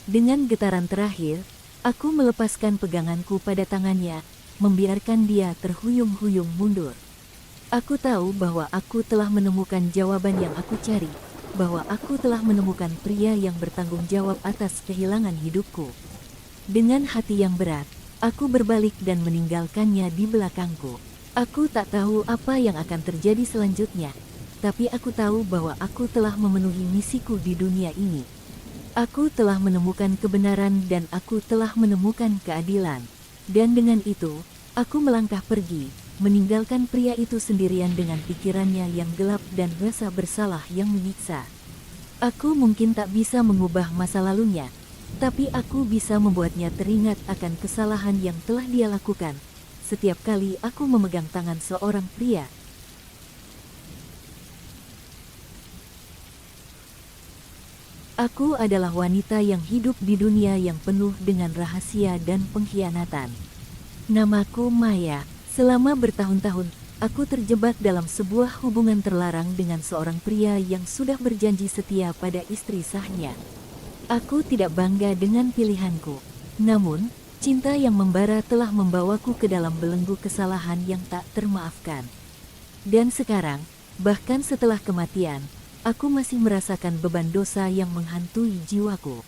Dengan getaran terakhir, aku melepaskan peganganku pada tangannya, membiarkan dia terhuyung-huyung mundur. Aku tahu bahwa aku telah menemukan jawaban yang aku cari, bahwa aku telah menemukan pria yang bertanggung jawab atas kehilangan hidupku. Dengan hati yang berat, aku berbalik dan meninggalkannya di belakangku. Aku tak tahu apa yang akan terjadi selanjutnya, tapi aku tahu bahwa aku telah memenuhi misiku di dunia ini. Aku telah menemukan kebenaran dan aku telah menemukan keadilan. Dan dengan itu, aku melangkah pergi, meninggalkan pria itu sendirian dengan pikirannya yang gelap dan rasa bersalah yang menyiksa. Aku mungkin tak bisa mengubah masa lalunya, tapi aku bisa membuatnya teringat akan kesalahan yang telah dia lakukan. Setiap kali aku memegang tangan seorang pria. Aku adalah wanita yang hidup di dunia yang penuh dengan rahasia dan pengkhianatan. Namaku Maya. Selama bertahun-tahun, aku terjebak dalam sebuah hubungan terlarang dengan seorang pria yang sudah berjanji setia pada istri sahnya. Aku tidak bangga dengan pilihanku. Namun, cinta yang membara telah membawaku ke dalam belenggu kesalahan yang tak termaafkan. Dan sekarang, bahkan setelah kematian, aku masih merasakan beban dosa yang menghantui jiwaku.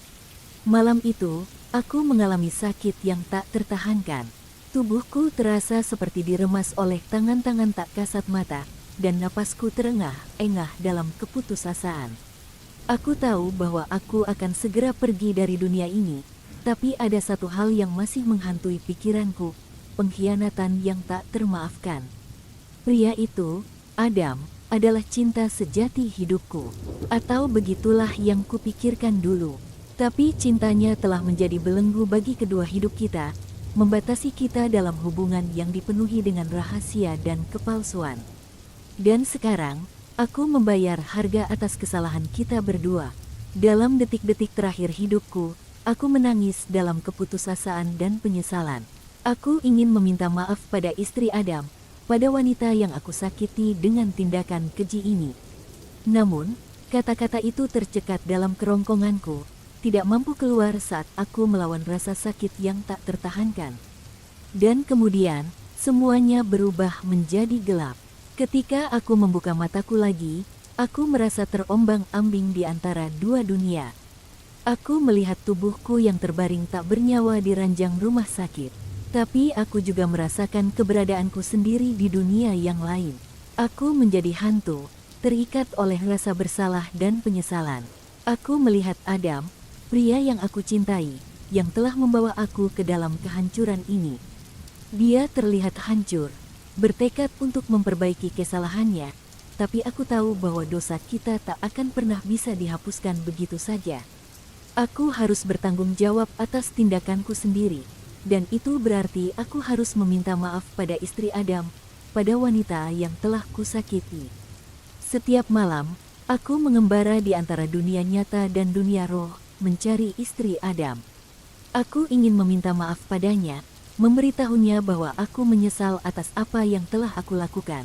Malam itu, aku mengalami sakit yang tak tertahankan. Tubuhku terasa seperti diremas oleh tangan-tangan tak kasat mata, dan napasku terengah-engah dalam keputusasaan. Aku tahu bahwa aku akan segera pergi dari dunia ini, tapi ada satu hal yang masih menghantui pikiranku, pengkhianatan yang tak termaafkan. Pria itu, Adam, adalah cinta sejati hidupku. Atau begitulah yang kupikirkan dulu. Tapi cintanya telah menjadi belenggu bagi kedua hidup kita, membatasi kita dalam hubungan yang dipenuhi dengan rahasia dan kepalsuan. Dan sekarang, Aku membayar harga atas kesalahan kita berdua. Dalam detik-detik terakhir hidupku, aku menangis dalam keputusasaan dan penyesalan. Aku ingin meminta maaf pada istri Adam, pada wanita yang aku sakiti dengan tindakan keji ini. Namun, kata-kata itu tercekat dalam kerongkonganku, tidak mampu keluar saat aku melawan rasa sakit yang tak tertahankan. Dan kemudian, semuanya berubah menjadi gelap. Ketika aku membuka mataku lagi, aku merasa terombang-ambing di antara dua dunia. Aku melihat tubuhku yang terbaring tak bernyawa di ranjang rumah sakit. Tapi aku juga merasakan keberadaanku sendiri di dunia yang lain. Aku menjadi hantu, terikat oleh rasa bersalah dan penyesalan. Aku melihat Adam, pria yang aku cintai, yang telah membawa aku ke dalam kehancuran ini. Dia terlihat hancur, bertekad untuk memperbaiki kesalahannya, tapi aku tahu bahwa dosa kita tak akan pernah bisa dihapuskan begitu saja. Aku harus bertanggung jawab atas tindakanku sendiri, dan itu berarti aku harus meminta maaf pada istri Adam, pada wanita yang telah kusakiti. Setiap malam, aku mengembara di antara dunia nyata dan dunia roh, mencari istri Adam. Aku ingin meminta maaf padanya, memberitahunya bahwa aku menyesal atas apa yang telah aku lakukan.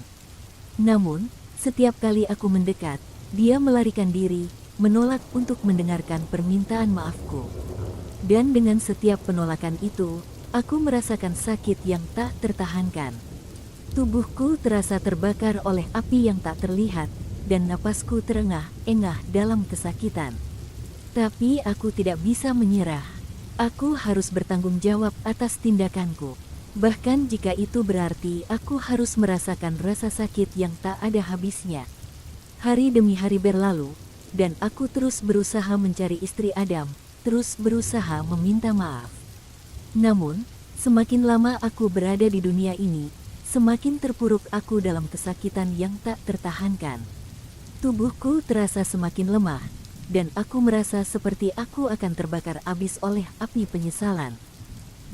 Namun, setiap kali aku mendekat, dia melarikan diri, menolak untuk mendengarkan permintaan maafku. Dan dengan setiap penolakan itu, aku merasakan sakit yang tak tertahankan. Tubuhku terasa terbakar oleh api yang tak terlihat, dan napasku terengah-engah dalam kesakitan. Tapi aku tidak bisa menyerah. Aku harus bertanggung jawab atas tindakanku. Bahkan jika itu berarti aku harus merasakan rasa sakit yang tak ada habisnya. Hari demi hari berlalu, dan aku terus berusaha mencari istri Adam, terus berusaha meminta maaf. Namun, semakin lama aku berada di dunia ini, semakin terpuruk aku dalam kesakitan yang tak tertahankan. Tubuhku terasa semakin lemah, dan aku merasa seperti aku akan terbakar habis oleh api penyesalan.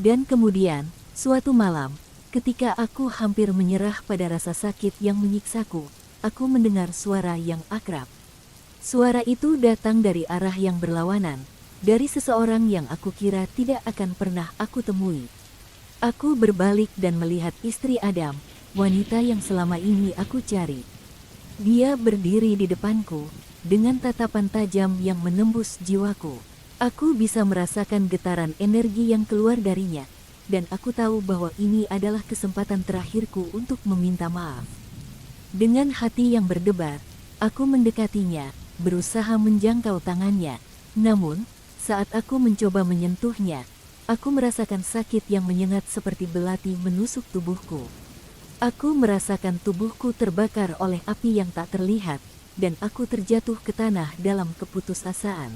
Dan kemudian, suatu malam, ketika aku hampir menyerah pada rasa sakit yang menyiksaku, aku mendengar suara yang akrab. Suara itu datang dari arah yang berlawanan, dari seseorang yang aku kira tidak akan pernah aku temui. Aku berbalik dan melihat istri Adam, wanita yang selama ini aku cari. Dia berdiri di depanku, dengan tatapan tajam yang menembus jiwaku. Aku bisa merasakan getaran energi yang keluar darinya, dan aku tahu bahwa ini adalah kesempatan terakhirku untuk meminta maaf. Dengan hati yang berdebar, aku mendekatinya, berusaha menjangkau tangannya. Namun, saat aku mencoba menyentuhnya, aku merasakan sakit yang menyengat seperti belati menusuk tubuhku. Aku merasakan tubuhku terbakar oleh api yang tak terlihat, dan aku terjatuh ke tanah dalam keputusasaan.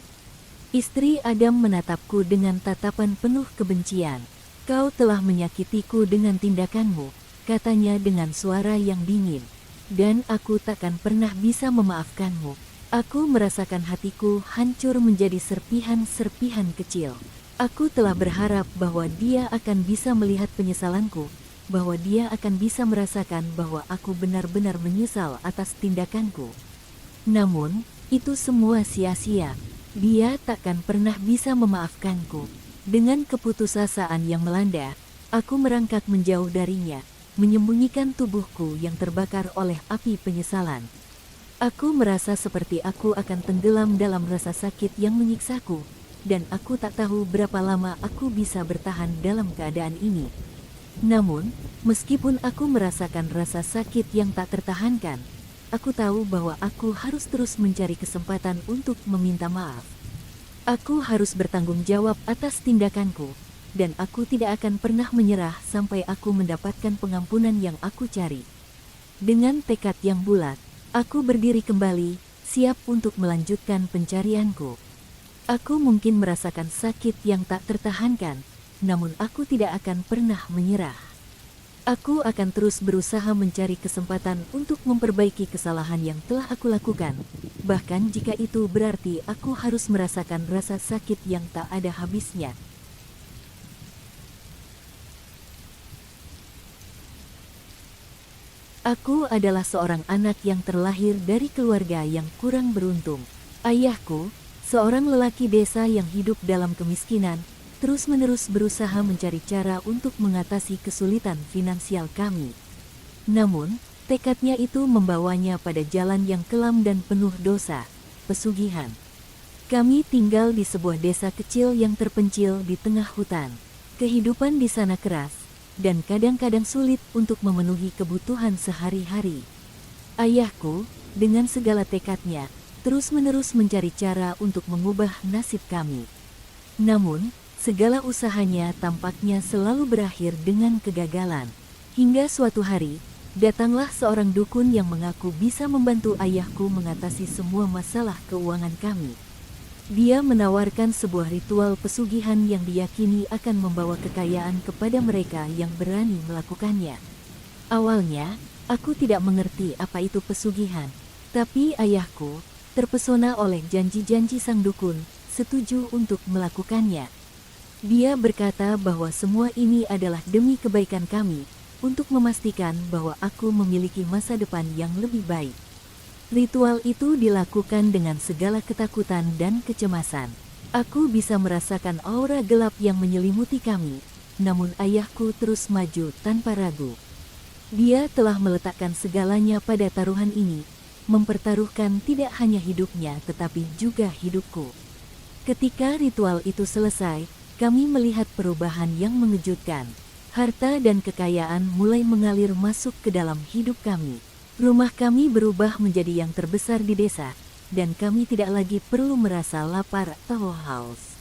Istri Adam menatapku dengan tatapan penuh kebencian. "Kau telah menyakitiku dengan tindakanmu," katanya dengan suara yang dingin. "Dan aku takkan pernah bisa memaafkanmu." Aku merasakan hatiku hancur menjadi serpihan-serpihan kecil. Aku telah berharap bahwa dia akan bisa melihat penyesalanku, bahwa dia akan bisa merasakan bahwa aku benar-benar menyesal atas tindakanku. Namun, itu semua sia-sia. Dia takkan pernah bisa memaafkanku. Dengan keputusasaan yang melanda, aku merangkak menjauh darinya, menyembunyikan tubuhku yang terbakar oleh api penyesalan. Aku merasa seperti aku akan tenggelam dalam rasa sakit yang menyiksaku, dan aku tak tahu berapa lama aku bisa bertahan dalam keadaan ini. Namun, meskipun aku merasakan rasa sakit yang tak tertahankan, aku tahu bahwa aku harus terus mencari kesempatan untuk meminta maaf. Aku harus bertanggung jawab atas tindakanku, dan aku tidak akan pernah menyerah sampai aku mendapatkan pengampunan yang aku cari. Dengan tekad yang bulat, aku berdiri kembali, siap untuk melanjutkan pencarianku. Aku mungkin merasakan sakit yang tak tertahankan, namun aku tidak akan pernah menyerah. Aku akan terus berusaha mencari kesempatan untuk memperbaiki kesalahan yang telah aku lakukan, bahkan jika itu berarti aku harus merasakan rasa sakit yang tak ada habisnya. Aku adalah seorang anak yang terlahir dari keluarga yang kurang beruntung. Ayahku, seorang lelaki desa yang hidup dalam kemiskinan, terus-menerus berusaha mencari cara untuk mengatasi kesulitan finansial kami. Namun, tekadnya itu membawanya pada jalan yang kelam dan penuh dosa, pesugihan. Kami tinggal di sebuah desa kecil yang terpencil di tengah hutan. Kehidupan di sana keras, dan kadang-kadang sulit untuk memenuhi kebutuhan sehari-hari. Ayahku, dengan segala tekadnya, terus-menerus mencari cara untuk mengubah nasib kami. Namun, segala usahanya tampaknya selalu berakhir dengan kegagalan. Hingga suatu hari, datanglah seorang dukun yang mengaku bisa membantu ayahku mengatasi semua masalah keuangan kami. Dia menawarkan sebuah ritual pesugihan yang diyakini akan membawa kekayaan kepada mereka yang berani melakukannya. Awalnya, aku tidak mengerti apa itu pesugihan, tapi ayahku, terpesona oleh janji-janji sang dukun, setuju untuk melakukannya. Dia berkata bahwa semua ini adalah demi kebaikan kami, untuk memastikan bahwa aku memiliki masa depan yang lebih baik. Ritual itu dilakukan dengan segala ketakutan dan kecemasan. Aku bisa merasakan aura gelap yang menyelimuti kami, namun ayahku terus maju tanpa ragu. Dia telah meletakkan segalanya pada taruhan ini, mempertaruhkan tidak hanya hidupnya tetapi juga hidupku. Ketika ritual itu selesai, kami melihat perubahan yang mengejutkan. Harta dan kekayaan mulai mengalir masuk ke dalam hidup kami. Rumah kami berubah menjadi yang terbesar di desa, dan kami tidak lagi perlu merasa lapar atau haus.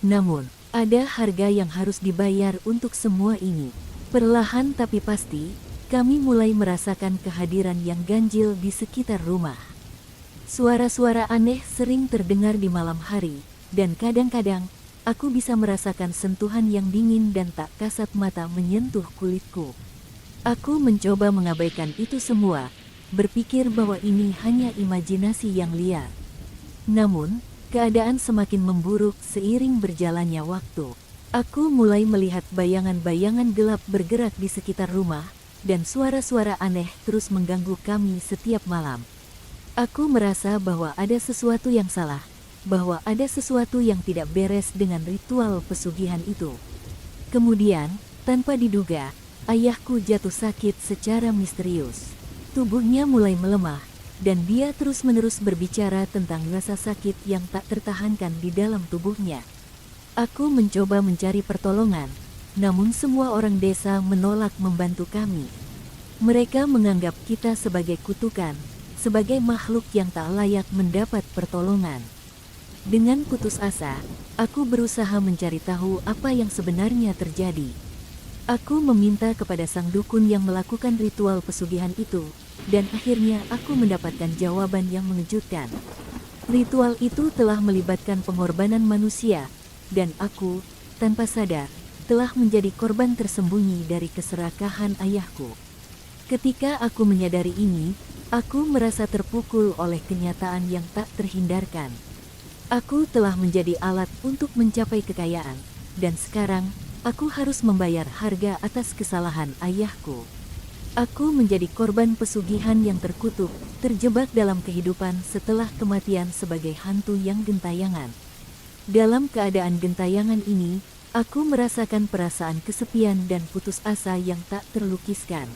Namun, ada harga yang harus dibayar untuk semua ini. Perlahan tapi pasti, kami mulai merasakan kehadiran yang ganjil di sekitar rumah. Suara-suara aneh sering terdengar di malam hari, dan kadang-kadang, aku bisa merasakan sentuhan yang dingin dan tak kasat mata menyentuh kulitku. Aku mencoba mengabaikan itu semua, berpikir bahwa ini hanya imajinasi yang liar. Namun, keadaan semakin memburuk seiring berjalannya waktu. Aku mulai melihat bayangan-bayangan gelap bergerak di sekitar rumah, dan suara-suara aneh terus mengganggu kami setiap malam. Aku merasa bahwa ada sesuatu yang salah, bahwa ada sesuatu yang tidak beres dengan ritual pesugihan itu. Kemudian, tanpa diduga, ayahku jatuh sakit secara misterius. Tubuhnya mulai melemah, dan dia terus-menerus berbicara tentang rasa sakit yang tak tertahankan di dalam tubuhnya. Aku mencoba mencari pertolongan, namun semua orang desa menolak membantu kami. Mereka menganggap kita sebagai kutukan, sebagai makhluk yang tak layak mendapat pertolongan. Dengan putus asa, aku berusaha mencari tahu apa yang sebenarnya terjadi. Aku meminta kepada sang dukun yang melakukan ritual pesugihan itu, dan akhirnya aku mendapatkan jawaban yang mengejutkan. Ritual itu telah melibatkan pengorbanan manusia, dan aku, tanpa sadar, telah menjadi korban tersembunyi dari keserakahan ayahku. Ketika aku menyadari ini, aku merasa terpukul oleh kenyataan yang tak terhindarkan. Aku telah menjadi alat untuk mencapai kekayaan, dan sekarang, aku harus membayar harga atas kesalahan ayahku. Aku menjadi korban pesugihan yang terkutuk, terjebak dalam kehidupan setelah kematian sebagai hantu yang gentayangan. Dalam keadaan gentayangan ini, aku merasakan perasaan kesepian dan putus asa yang tak terlukiskan.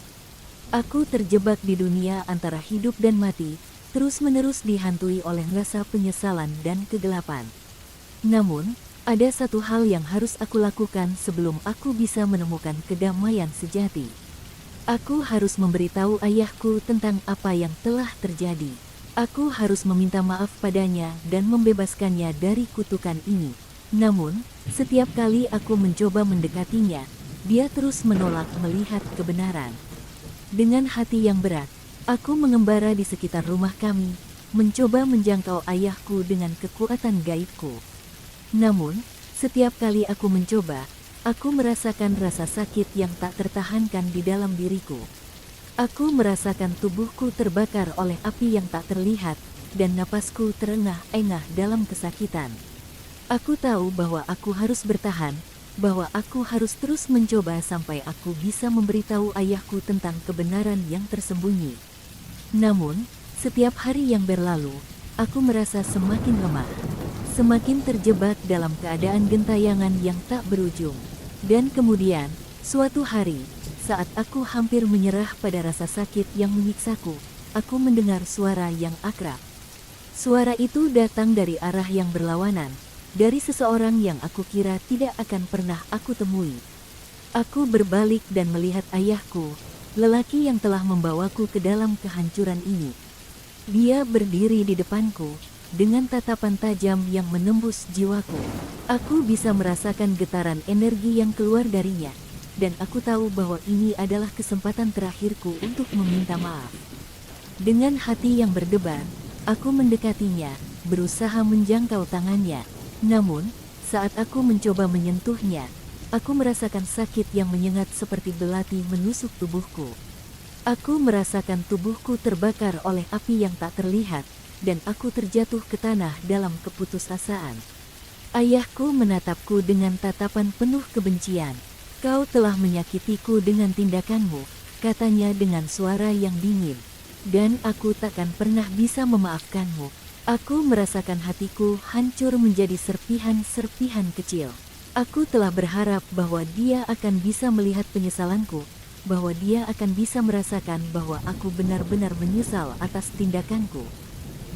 Aku terjebak di dunia antara hidup dan mati, terus-menerus dihantui oleh rasa penyesalan dan kegelapan. Namun, ada satu hal yang harus aku lakukan sebelum aku bisa menemukan kedamaian sejati. Aku harus memberitahu ayahku tentang apa yang telah terjadi. Aku harus meminta maaf padanya dan membebaskannya dari kutukan ini. Namun, setiap kali aku mencoba mendekatinya, dia terus menolak melihat kebenaran. Dengan hati yang berat, aku mengembara di sekitar rumah kami, mencoba menjangkau ayahku dengan kekuatan gaibku. Namun, setiap kali aku mencoba, aku merasakan rasa sakit yang tak tertahankan di dalam diriku. Aku merasakan tubuhku terbakar oleh api yang tak terlihat, dan napasku terengah-engah dalam kesakitan. Aku tahu bahwa aku harus bertahan, bahwa aku harus terus mencoba sampai aku bisa memberitahu ayahku tentang kebenaran yang tersembunyi. Namun, setiap hari yang berlalu, aku merasa semakin lemah, semakin terjebak dalam keadaan gentayangan yang tak berujung. Dan kemudian, suatu hari, saat aku hampir menyerah pada rasa sakit yang menyiksaku, aku mendengar suara yang akrab. Suara itu datang dari arah yang berlawanan, dari seseorang yang aku kira tidak akan pernah aku temui. Aku berbalik dan melihat ayahku, lelaki yang telah membawaku ke dalam kehancuran ini. Dia berdiri di depanku, dengan tatapan tajam yang menembus jiwaku. Aku bisa merasakan getaran energi yang keluar darinya, dan aku tahu bahwa ini adalah kesempatan terakhirku untuk meminta maaf. Dengan hati yang berdebar, aku mendekatinya, berusaha menjangkau tangannya. Namun, saat aku mencoba menyentuhnya, aku merasakan sakit yang menyengat seperti belati menusuk tubuhku. Aku merasakan tubuhku terbakar oleh api yang tak terlihat, dan aku terjatuh ke tanah dalam keputusasaan. Ayahku menatapku dengan tatapan penuh kebencian. "Kau telah menyakitiku dengan tindakanmu," katanya dengan suara yang dingin. "Dan aku takkan pernah bisa memaafkanmu." Aku merasakan hatiku hancur menjadi serpihan-serpihan kecil. Aku telah berharap bahwa dia akan bisa melihat penyesalanku, bahwa dia akan bisa merasakan bahwa aku benar-benar menyesal atas tindakanku.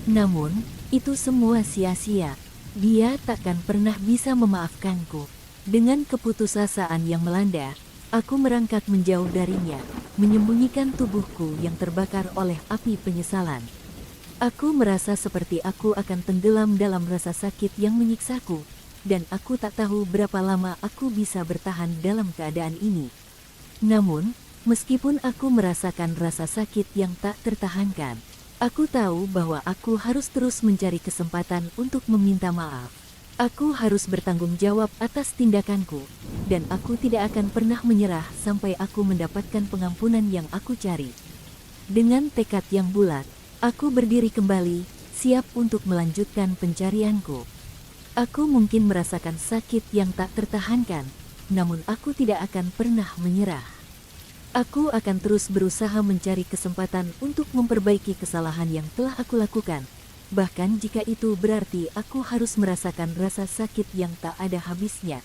Namun, itu semua sia-sia. Dia takkan pernah bisa memaafkanku. Dengan keputusasaan yang melanda, aku merangkak menjauh darinya, menyembunyikan tubuhku yang terbakar oleh api penyesalan. Aku merasa seperti aku akan tenggelam dalam rasa sakit yang menyiksaku, dan aku tak tahu berapa lama aku bisa bertahan dalam keadaan ini. Namun, meskipun aku merasakan rasa sakit yang tak tertahankan, aku tahu bahwa aku harus terus mencari kesempatan untuk meminta maaf. Aku harus bertanggung jawab atas tindakanku, dan aku tidak akan pernah menyerah sampai aku mendapatkan pengampunan yang aku cari. Dengan tekad yang bulat, aku berdiri kembali, siap untuk melanjutkan pencarianku. Aku mungkin merasakan sakit yang tak tertahankan, namun aku tidak akan pernah menyerah. Aku akan terus berusaha mencari kesempatan untuk memperbaiki kesalahan yang telah aku lakukan, bahkan jika itu berarti aku harus merasakan rasa sakit yang tak ada habisnya.